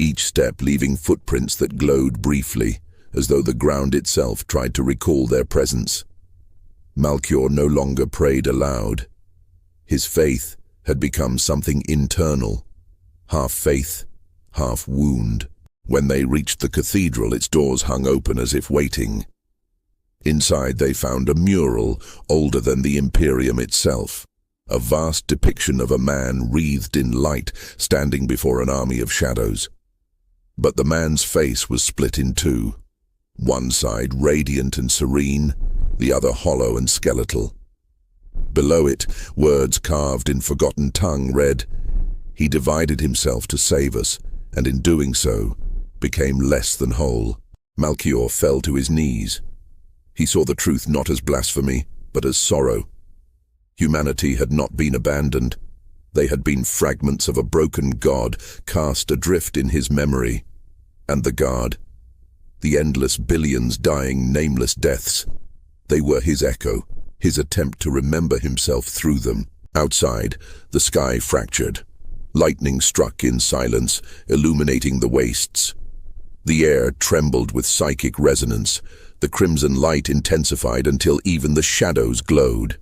each step leaving footprints that glowed briefly, as though the ground itself tried to recall their presence. Malchior no longer prayed aloud. His faith had become something internal, half faith, half wound. When they reached the cathedral, its doors hung open as if waiting. Inside they found a mural older than the Imperium itself, a vast depiction of a man wreathed in light standing before an army of shadows. But the man's face was split in two, one side radiant and serene, the other hollow and skeletal. Below it, words carved in forgotten tongue read, "He divided himself to save us, and in doing so, became less than whole." Malchior fell to his knees. He saw the truth not as blasphemy, but as sorrow. Humanity had not been abandoned. They had been fragments of a broken god cast adrift in his memory. And the god, the endless billions dying nameless deaths, they were his echo, his attempt to remember himself through them. Outside, the sky fractured. Lightning struck in silence, illuminating the wastes. The air trembled with psychic resonance. The crimson light intensified until even the shadows glowed.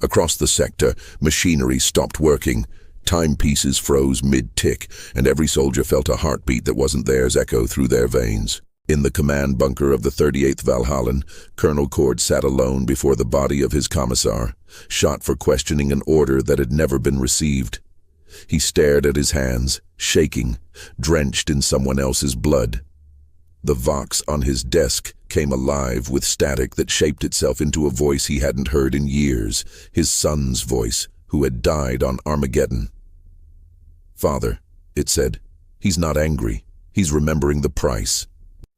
Across the sector, machinery stopped working. Timepieces froze mid-tick, and every soldier felt a heartbeat that wasn't theirs echo through their veins. In the command bunker of the 38th Valhallan, Colonel Cord sat alone before the body of his commissar, shot for questioning an order that had never been received. He stared at his hands, shaking, drenched in someone else's blood. The Vox on his desk came alive with static that shaped itself into a voice he hadn't heard in years, his son's voice, who had died on Armageddon. "Father," it said, "he's not angry. He's remembering the price."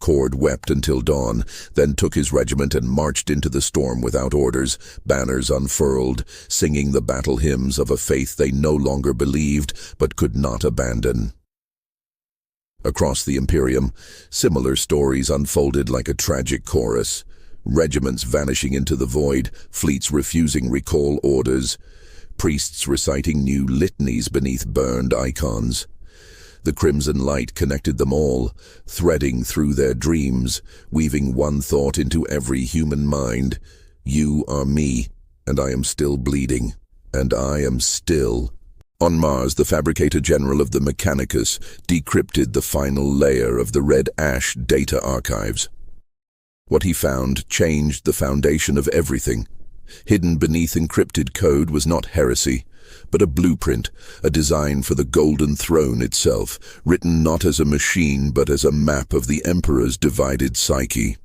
Cord wept until dawn, then took his regiment and marched into the storm without orders, banners unfurled, singing the battle hymns of a faith they no longer believed but could not abandon. Across the Imperium, similar stories unfolded like a tragic chorus. Regiments vanishing into the void, fleets refusing recall orders, priests reciting new litanies beneath burned icons. The crimson light connected them all, threading through their dreams, weaving one thought into every human mind. You are me, and I am still bleeding, and I am still. On Mars, the Fabricator General of the Mechanicus decrypted the final layer of the Red Ash data archives. What he found changed the foundation of everything. Hidden beneath encrypted code was not heresy, but a blueprint, a design for the Golden Throne itself, written not as a machine but as a map of the Emperor's divided psyche.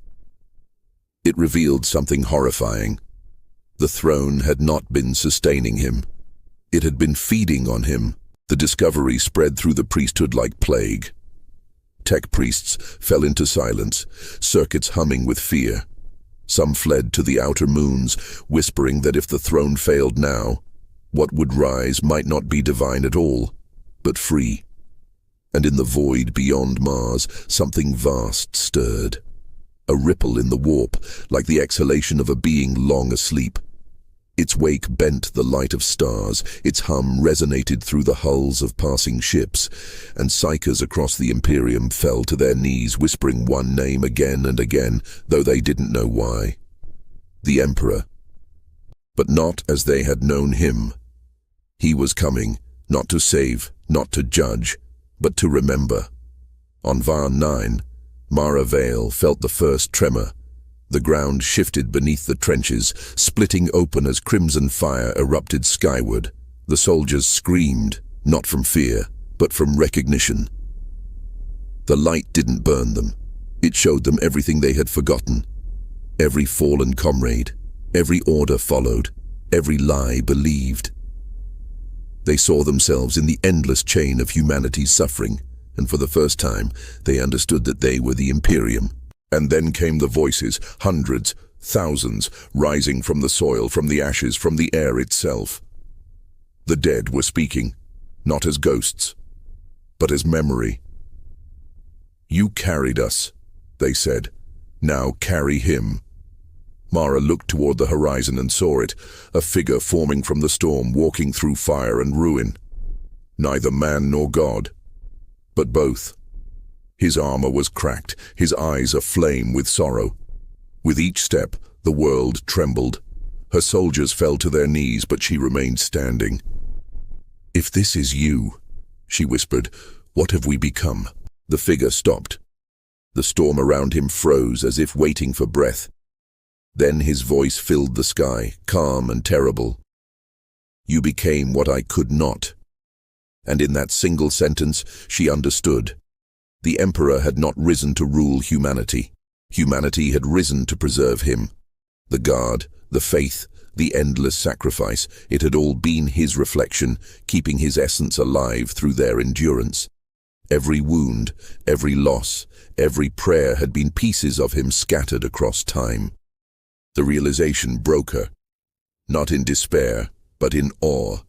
It revealed something horrifying. The throne had not been sustaining him. It had been feeding on him. The discovery spread through the priesthood like plague. Tech priests fell into silence, circuits humming with fear. Some fled to the outer moons, whispering that if the throne failed now, what would rise might not be divine at all, but free. And in the void beyond Mars, something vast stirred. A ripple in the warp, like the exhalation of a being long asleep. Its wake bent the light of stars, its hum resonated through the hulls of passing ships, and psychers across the Imperium fell to their knees, whispering one name again and again, though they didn't know why. The Emperor. But not as they had known him. He was coming, not to save, not to judge, but to remember. On Varn 9, Mara Vale felt the first tremor. The ground shifted beneath the trenches, splitting open as crimson fire erupted skyward. The soldiers screamed, not from fear, but from recognition. The light didn't burn them. It showed them everything they had forgotten. Every fallen comrade, every order followed, every lie believed. They saw themselves in the endless chain of humanity's suffering, and for the first time, they understood that they were the Imperium. And then came the voices, hundreds, thousands, rising from the soil, from the ashes, from the air itself. The dead were speaking, not as ghosts, but as memory. You carried us, they said. Now carry him. Mara looked toward the horizon and saw it, a figure forming from the storm, walking through fire and ruin. Neither man nor God, but both. His armor was cracked, his eyes aflame with sorrow. With each step, the world trembled. Her soldiers fell to their knees, but she remained standing. If this is you, she whispered, what have we become? The figure stopped. The storm around him froze as if waiting for breath. Then his voice filled the sky, calm and terrible. You became what I could not. And in that single sentence, she understood. The Emperor had not risen to rule humanity. Humanity had risen to preserve him. The Guard, the faith, the endless sacrifice, it had all been his reflection, keeping his essence alive through their endurance. Every wound, every loss, every prayer had been pieces of him scattered across time. The realization broke her, not in despair, but in awe.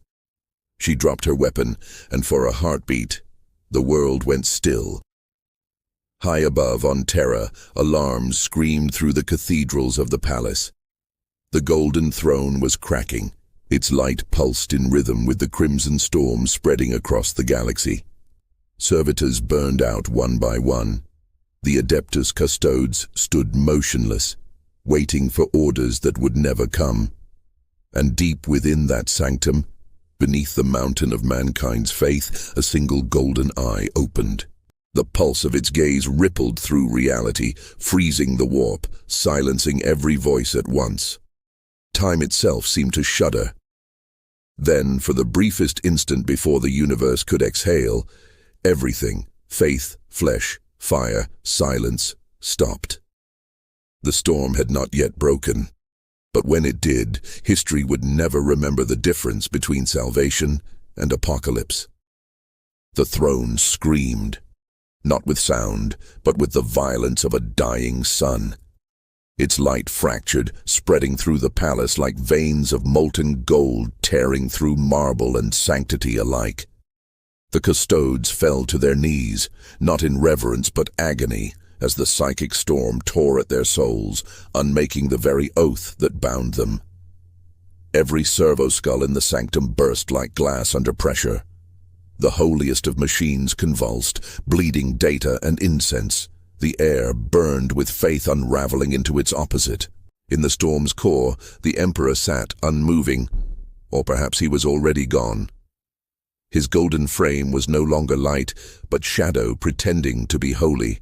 She dropped her weapon, and for a heartbeat, the world went still. High above, on Terra, alarms screamed through the cathedrals of the palace. The Golden Throne was cracking. Its light pulsed in rhythm with the crimson storm spreading across the galaxy. Servitors burned out one by one. The Adeptus Custodes stood motionless, waiting for orders that would never come. And deep within that sanctum, beneath the mountain of mankind's faith, a single golden eye opened. The pulse of its gaze rippled through reality, freezing the warp, silencing every voice at once. Time itself seemed to shudder. Then, for the briefest instant before the universe could exhale, everything, faith, flesh, fire, silence, stopped. The storm had not yet broken, but when it did, history would never remember the difference between salvation and apocalypse. The throne screamed. Not with sound, but with the violence of a dying sun. Its light fractured, spreading through the palace like veins of molten gold tearing through marble and sanctity alike. The custodes fell to their knees, not in reverence but agony, as the psychic storm tore at their souls, unmaking the very oath that bound them. Every servo-skull in the sanctum burst like glass under pressure. The holiest of machines convulsed, bleeding data and incense. The air burned with faith unraveling into its opposite. In the storm's core, the Emperor sat unmoving, or perhaps he was already gone. His golden frame was no longer light, but shadow pretending to be holy.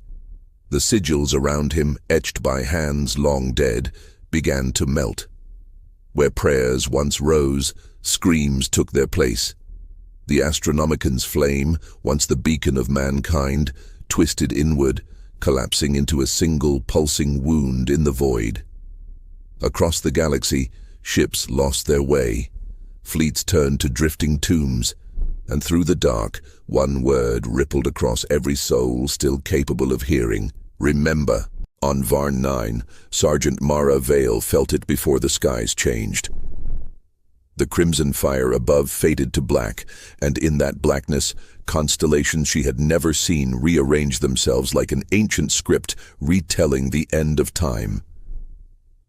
The sigils around him, etched by hands long dead, began to melt. Where prayers once rose, screams took their place. The Astronomican's flame, once the beacon of mankind, twisted inward, collapsing into a single pulsing wound in the void. Across the galaxy, ships lost their way. Fleets turned to drifting tombs, and through the dark, one word rippled across every soul still capable of hearing. Remember. On Varn 9, Sergeant Mara Vale felt it before the skies changed. The crimson fire above faded to black, and in that blackness, constellations she had never seen rearranged themselves like an ancient script retelling the end of time.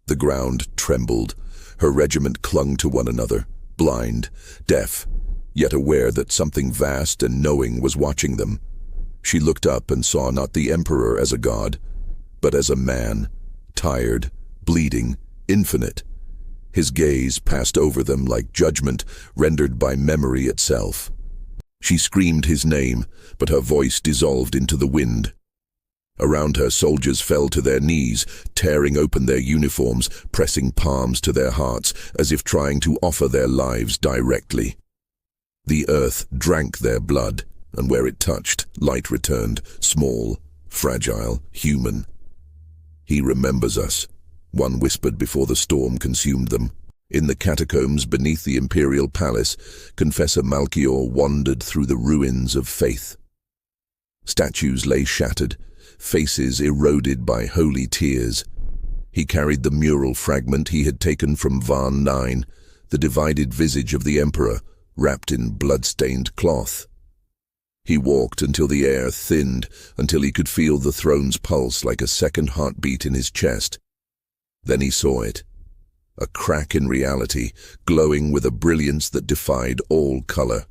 The ground trembled. Her regiment clung to one another, blind, deaf, yet aware that something vast and knowing was watching them. She looked up and saw not the Emperor as a god, but as a man, tired, bleeding, infinite. His gaze passed over them like judgment rendered by memory itself. She screamed his name, but her voice dissolved into the wind. Around her, soldiers fell to their knees, tearing open their uniforms, pressing palms to their hearts, as if trying to offer their lives directly. The earth drank their blood, and where it touched, light returned, small, fragile, human. "He remembers us," one whispered before the storm consumed them. In the catacombs beneath the Imperial Palace, Confessor Malchior wandered through the ruins of faith. Statues lay shattered, faces eroded by holy tears. He carried the mural fragment he had taken from Varn 9, the divided visage of the Emperor, wrapped in blood-stained cloth. He walked until the air thinned, until he could feel the throne's pulse like a second heartbeat in his chest. Then he saw it, a crack in reality, glowing with a brilliance that defied all color.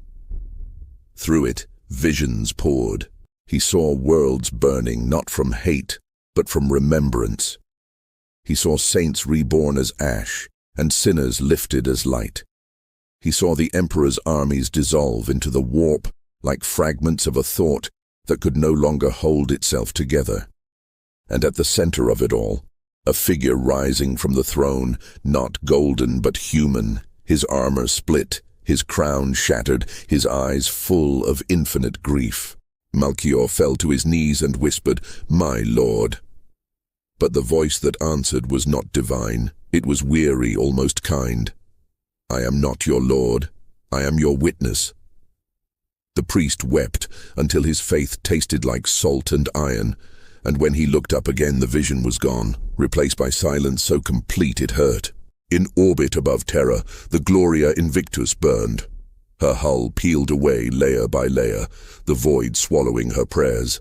Through it, visions poured. He saw worlds burning not from hate, but from remembrance. He saw saints reborn as ash, and sinners lifted as light. He saw the Emperor's armies dissolve into the warp like fragments of a thought that could no longer hold itself together. And at the center of it all, a figure rising from the throne, not golden but human, his armor split, his crown shattered, his eyes full of infinite grief. Malchior fell to his knees and whispered, "My lord." But the voice that answered was not divine. It was weary, almost kind. "I am not your lord. I am your witness." The priest wept until his faith tasted like salt and iron, and when he looked up again the vision was gone, replaced by silence so complete it hurt. In orbit above Terra, the Gloria Invictus burned. Her hull peeled away layer by layer, the void swallowing her prayers.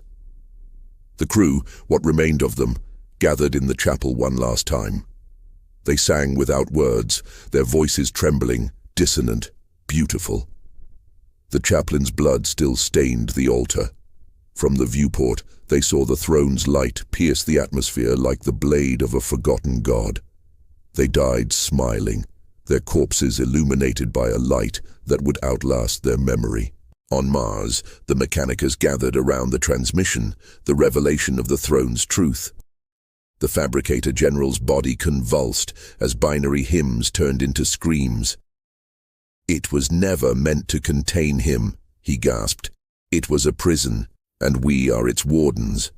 The crew, what remained of them, gathered in the chapel one last time. They sang without words, their voices trembling, dissonant, beautiful. The chaplain's blood still stained the altar. From the viewport, they saw the throne's light pierce the atmosphere like the blade of a forgotten god. They died smiling, their corpses illuminated by a light that would outlast their memory. On Mars, the Mechanicus gathered around the transmission, the revelation of the throne's truth. The Fabricator General's body convulsed as binary hymns turned into screams. "It was never meant to contain him," he gasped. "It was a prison, and we are its wardens."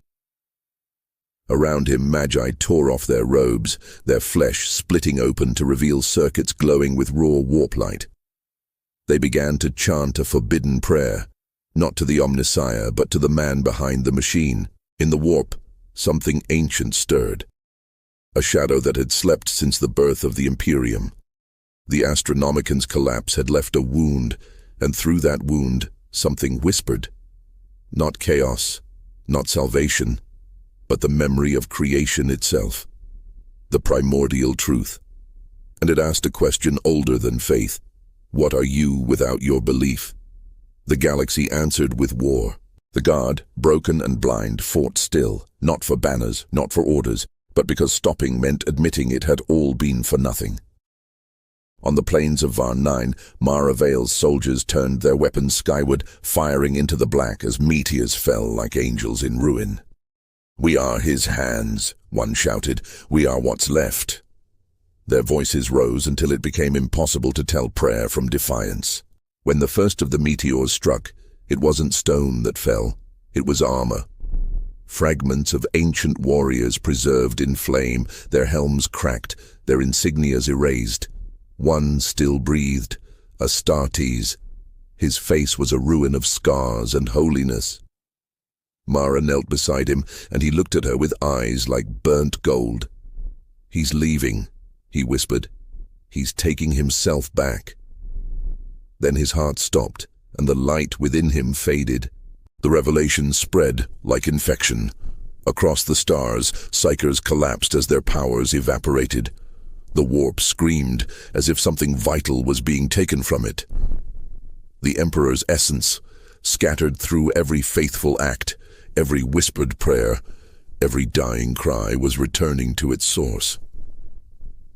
Around him, Magi tore off their robes, their flesh splitting open to reveal circuits glowing with raw warp light. They began to chant a forbidden prayer, not to the Omnissiah, but to the man behind the machine. In the warp, something ancient stirred, a shadow that had slept since the birth of the Imperium. The Astronomican's collapse had left a wound, and through that wound, Something whispered. Not chaos, not salvation, but the memory of creation itself. The primordial truth. And it asked a question older than faith. What are you without your belief? The galaxy answered with war. The Guard, broken and blind, fought still, not for banners, not for orders, but because stopping meant admitting it had all been for nothing. On the plains of Varn 9, Mara Vale's soldiers turned their weapons skyward, firing into the black as meteors fell like angels in ruin. "We are his hands," one shouted. "We are what's left." Their voices rose until it became impossible to tell prayer from defiance. When the first of the meteors struck, it wasn't stone that fell, it was armor. Fragments of ancient warriors preserved in flame, their helms cracked, their insignias erased. One still breathed, Astartes. His face was a ruin of scars and holiness. Mara knelt beside him, and he looked at her with eyes like burnt gold. "He's leaving," he whispered. "He's taking himself back." Then his heart stopped, and the light within him faded. The revelation spread like infection. Across the stars, Psykers collapsed as their powers evaporated. The warp screamed as if something vital was being taken from it. The Emperor's essence, scattered through every faithful act, every whispered prayer, every dying cry, was returning to its source.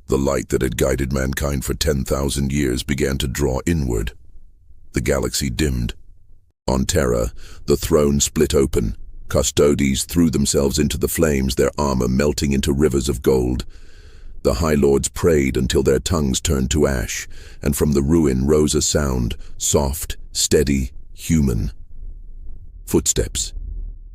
The light that had guided mankind for 10,000 years began to draw inward. The galaxy dimmed. On Terra, the throne split open. Custodes threw themselves into the flames, their armor melting into rivers of gold. The High Lords prayed until their tongues turned to ash, and from the ruin rose a sound, soft, steady, human. Footsteps.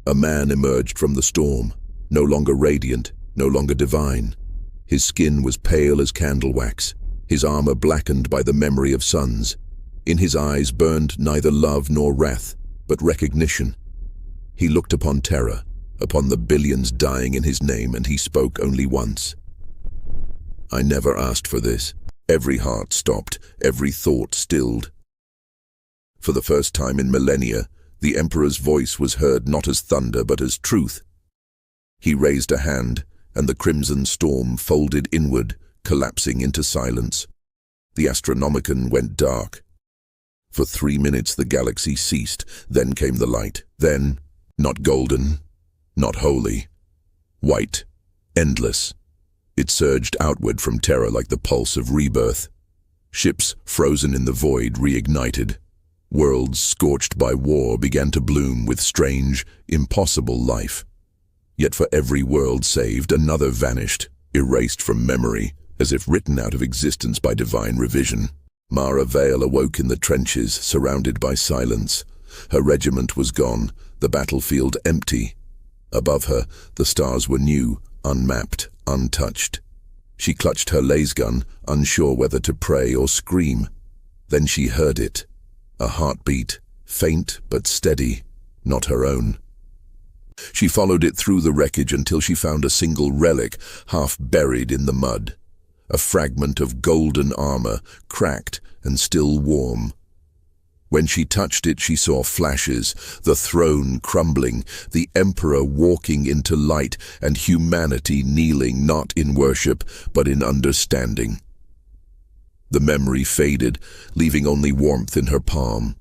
A man emerged from the storm, no longer radiant, no longer divine. His skin was pale as candle wax, his armor blackened by the memory of suns. In his eyes burned neither love nor wrath, but recognition. He looked upon Terra, upon the billions dying in his name, and he spoke only once. "I never asked for this." Every heart stopped, every thought stilled. For the first time in millennia, the Emperor's voice was heard not as thunder but as truth. He raised a hand, and the crimson storm folded inward, collapsing into silence. The Astronomicon went dark. For 3 minutes the galaxy ceased, then came the light. Then, not golden, not holy, white, endless. It surged outward from Terra like the pulse of rebirth. Ships frozen in the void reignited. Worlds scorched by war began to bloom with strange, impossible life. Yet for every world saved, another vanished, erased from memory, as if written out of existence by divine revision. Mara Vale awoke in the trenches, surrounded by silence. Her regiment was gone, the battlefield empty. Above her, the stars were new, unmapped, untouched. She clutched her lasgun, unsure whether to pray or scream. Then she heard it. A heartbeat, faint but steady, not her own. She followed it through the wreckage until she found a single relic, half buried in the mud. A fragment of golden armor, cracked and still warm. When she touched it, she saw flashes, the throne crumbling, the Emperor walking into light, and humanity kneeling not in worship, but in understanding. The memory faded, leaving only warmth in her palm.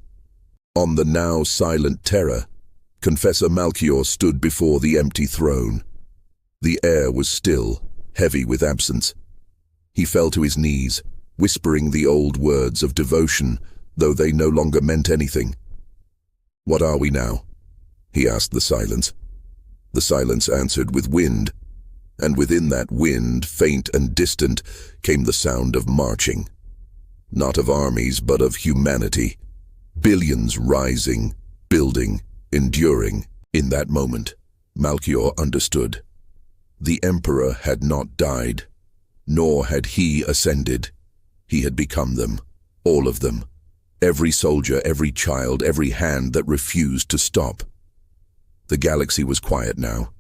On the now silent Terra, Confessor Malchior stood before the empty throne. The air was still, heavy with absence. He fell to his knees, whispering the old words of devotion, though they no longer meant anything. "What are we now?" he asked the silence. The silence answered with wind, and within that wind, faint and distant, came the sound of marching. Not of armies, but of humanity. Billions rising, building, enduring. In that moment, Malchior understood. The Emperor had not died, nor had he ascended. He had become them, all of them. Every soldier, every child, every hand that refused to stop. The galaxy was quiet now,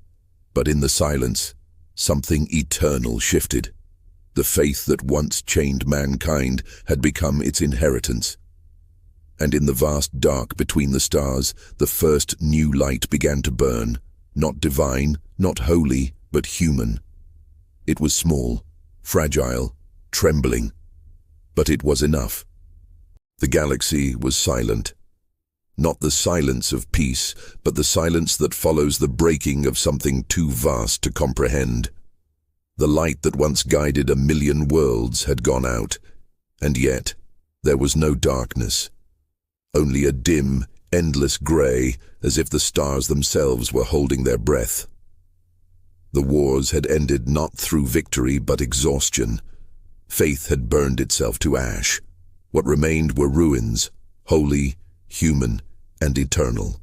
but in the silence, something eternal shifted. The faith that once chained mankind had become its inheritance. And in the vast dark between the stars, the first new light began to burn, not divine, not holy, but human. It was small, fragile, trembling, but it was enough. The galaxy was silent. Not the silence of peace, but the silence that follows the breaking of something too vast to comprehend. The light that once guided 1,000,000 worlds had gone out, and yet there was no darkness. Only a dim, endless grey, as if the stars themselves were holding their breath. The wars had ended not through victory but exhaustion. Faith had burned itself to ash. What remained were ruins, holy, human, and eternal.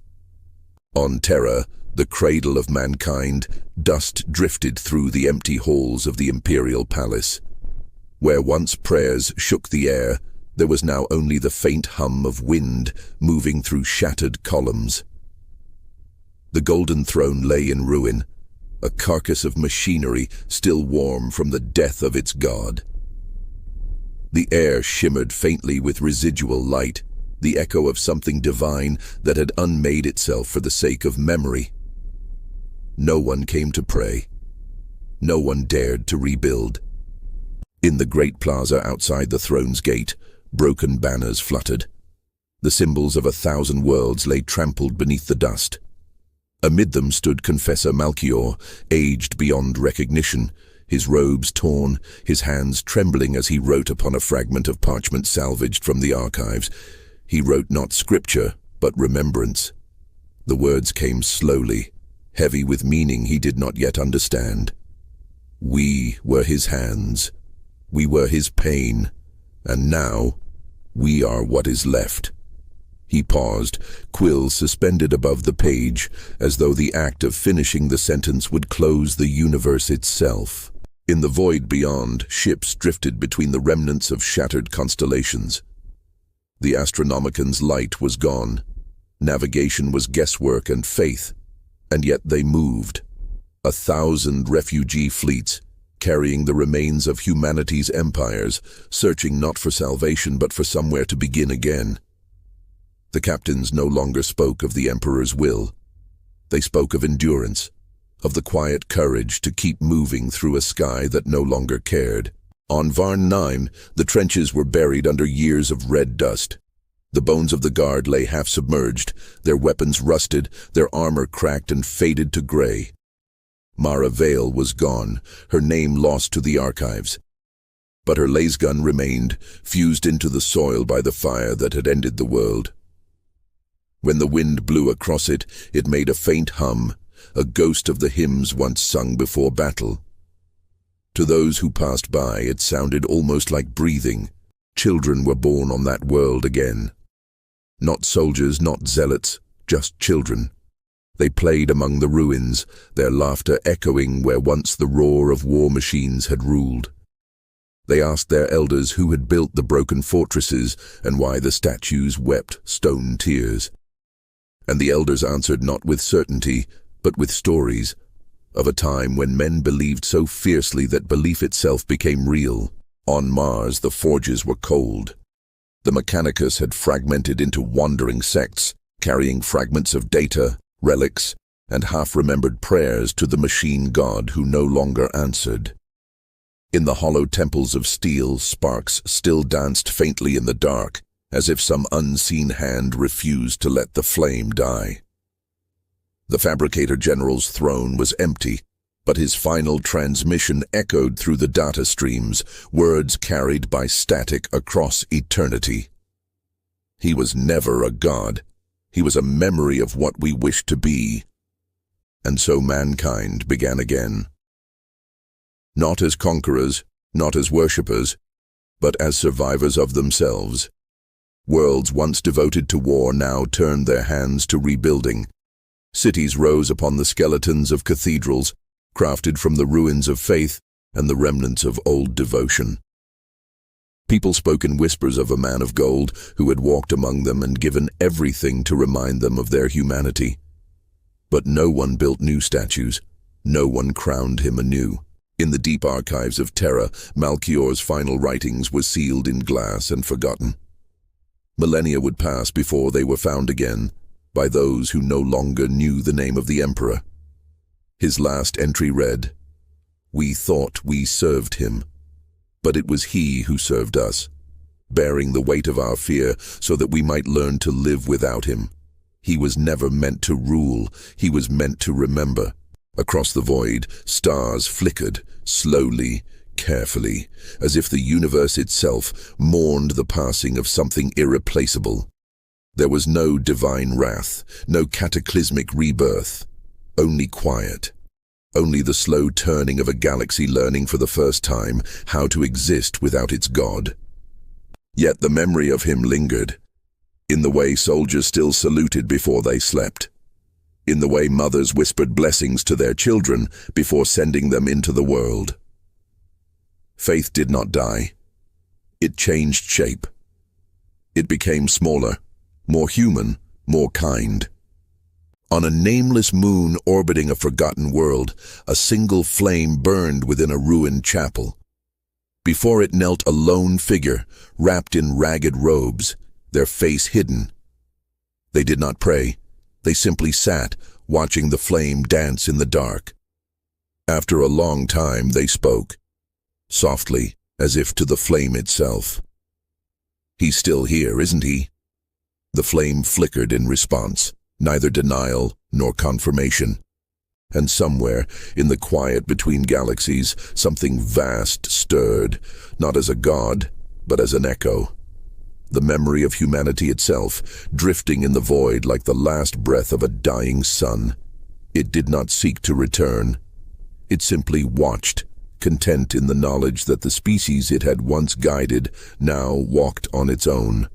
On Terra, the cradle of mankind, dust drifted through the empty halls of the Imperial Palace. Where once prayers shook the air, there was now only the faint hum of wind moving through shattered columns. The golden throne lay in ruin, a carcass of machinery still warm from the death of its god. The air shimmered faintly with residual light, the echo of something divine that had unmade itself for the sake of memory. No one came to pray. No one dared to rebuild. In the great plaza outside the throne's gate, broken banners fluttered. The symbols of 1,000 worlds lay trampled beneath the dust. Amid them stood Confessor Malchior, aged beyond recognition, his robes torn, his hands trembling as he wrote upon a fragment of parchment salvaged from the archives. He wrote not scripture, but remembrance. The words came slowly, heavy with meaning he did not yet understand. We were his hands. We were his pain. And now, we are what is left. He paused, quill suspended above the page, as though the act of finishing the sentence would close the universe itself. In the void beyond, ships drifted between the remnants of shattered constellations. The Astronomican's light was gone. Navigation was guesswork and faith, and yet they moved. 1,000 refugee fleets, carrying the remains of humanity's empires, searching not for salvation but for somewhere to begin again. The captains no longer spoke of the Emperor's will. They spoke of endurance, of the quiet courage to keep moving through a sky that no longer cared. On Varn 9, the trenches were buried under years of red dust. The bones of the guard lay half-submerged, their weapons rusted, their armor cracked and faded to gray. Mara Vale was gone, her name lost to the archives. But her lasgun remained, fused into the soil by the fire that had ended the world. When the wind blew across it, it made a faint hum, a ghost of the hymns once sung before battle. To those who passed by, it sounded almost like breathing. Children were born on that world again. Not soldiers, not zealots, just children. They played among the ruins, their laughter echoing where once the roar of war machines had ruled. They asked their elders who had built the broken fortresses and why the statues wept stone tears. And the elders answered not with certainty, but with stories, of a time when men believed so fiercely that belief itself became real. On Mars, the forges were cold. The Mechanicus had fragmented into wandering sects, carrying fragments of data, relics, and half-remembered prayers to the machine god who no longer answered. In the hollow temples of steel, sparks still danced faintly in the dark, as if some unseen hand refused to let the flame die. The Fabricator General's throne was empty, but his final transmission echoed through the data streams, words carried by static across eternity. He was never a god. He was a memory of what we wished to be. And so mankind began again. Not as conquerors, not as worshippers, but as survivors of themselves. Worlds once devoted to war now turned their hands to rebuilding. Cities rose upon the skeletons of cathedrals, crafted from the ruins of faith and the remnants of old devotion. People spoke in whispers of a man of gold who had walked among them and given everything to remind them of their humanity. But no one built new statues. No one crowned him anew. In the deep archives of Terra, Malchior's final writings were sealed in glass and forgotten. Millennia would pass before they were found again by those who no longer knew the name of the Emperor. His last entry read, "We thought we served him, but it was he who served us, bearing the weight of our fear so that we might learn to live without him. He was never meant to rule, he was meant to remember." Across the void, stars flickered, slowly, carefully, as if the universe itself mourned the passing of something irreplaceable. There was no divine wrath, no cataclysmic rebirth, only quiet. Only the slow turning of a galaxy learning for the first time how to exist without its god. Yet the memory of him lingered, in the way soldiers still saluted before they slept, in the way mothers whispered blessings to their children before sending them into the world. Faith did not die. It changed shape. It became smaller, more human, more kind. On a nameless moon orbiting a forgotten world, a single flame burned within a ruined chapel. Before it knelt a lone figure, wrapped in ragged robes, their face hidden. They did not pray. They simply sat, watching the flame dance in the dark. After a long time, they spoke, softly, as if to the flame itself. "He's still here, isn't he?" The flame flickered in response, neither denial nor confirmation. And somewhere, in the quiet between galaxies, something vast stirred, not as a god, but as an echo. The memory of humanity itself, drifting in the void like the last breath of a dying sun. It did not seek to return. It simply watched, content in the knowledge that the species it had once guided now walked on its own.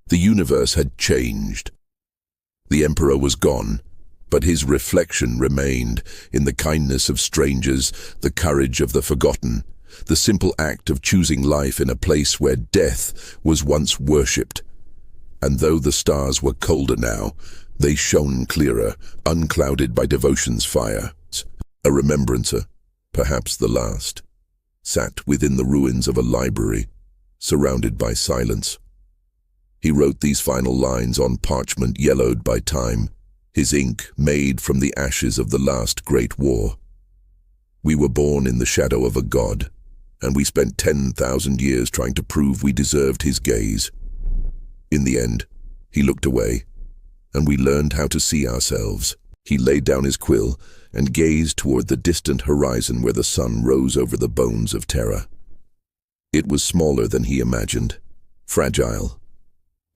The universe had changed. The Emperor was gone, but his reflection remained in the kindness of strangers, the courage of the forgotten, the simple act of choosing life in a place where death was once worshipped. And though the stars were colder now, they shone clearer, unclouded by devotion's fire. A remembrancer, perhaps the last, sat within the ruins of a library, surrounded by silence. He wrote these final lines on parchment yellowed by time, his ink made from the ashes of the last great war. "We were born in the shadow of a god, and we spent 10,000 years trying to prove we deserved his gaze. In the end, he looked away, and we learned how to see ourselves." He laid down his quill and gazed toward the distant horizon where the sun rose over the bones of Terra. It was smaller than he imagined, fragile,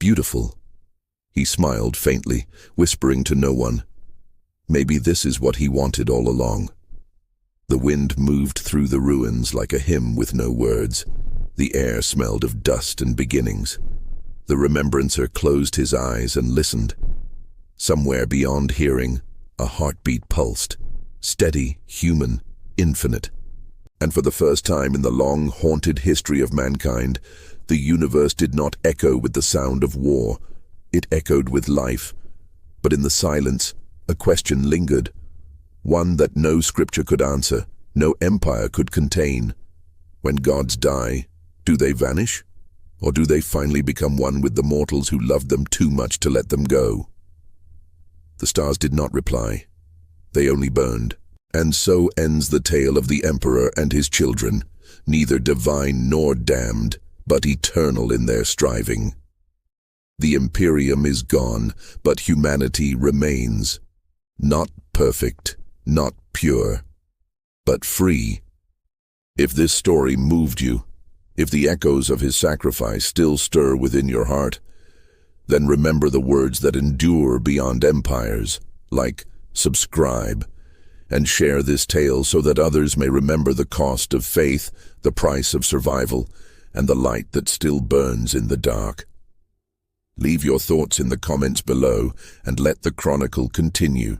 beautiful. He smiled faintly, whispering to no one. Maybe this is what he wanted all along. The wind moved through the ruins like a hymn with no words. The air smelled of dust and beginnings. The remembrancer closed his eyes and listened. Somewhere beyond hearing, a heartbeat pulsed, steady, human, infinite. And for the first time in the long, haunted history of mankind, the universe did not echo with the sound of war. It echoed with life. But in the silence, a question lingered, one that no scripture could answer, no empire could contain. When gods die, do they vanish? Or do they finally become one with the mortals who loved them too much to let them go? The stars did not reply. They only burned. And so ends the tale of the Emperor and his children, neither divine nor damned, but eternal in their striving. The Imperium is gone, but humanity remains. Not perfect, not pure, but free. If this story moved you, if the echoes of his sacrifice still stir within your heart, then remember the words that endure beyond empires, like subscribe, and share this tale so that others may remember the cost of faith, the price of survival, and the light that still burns in the dark. Leave your thoughts in the comments below and let the chronicle continue.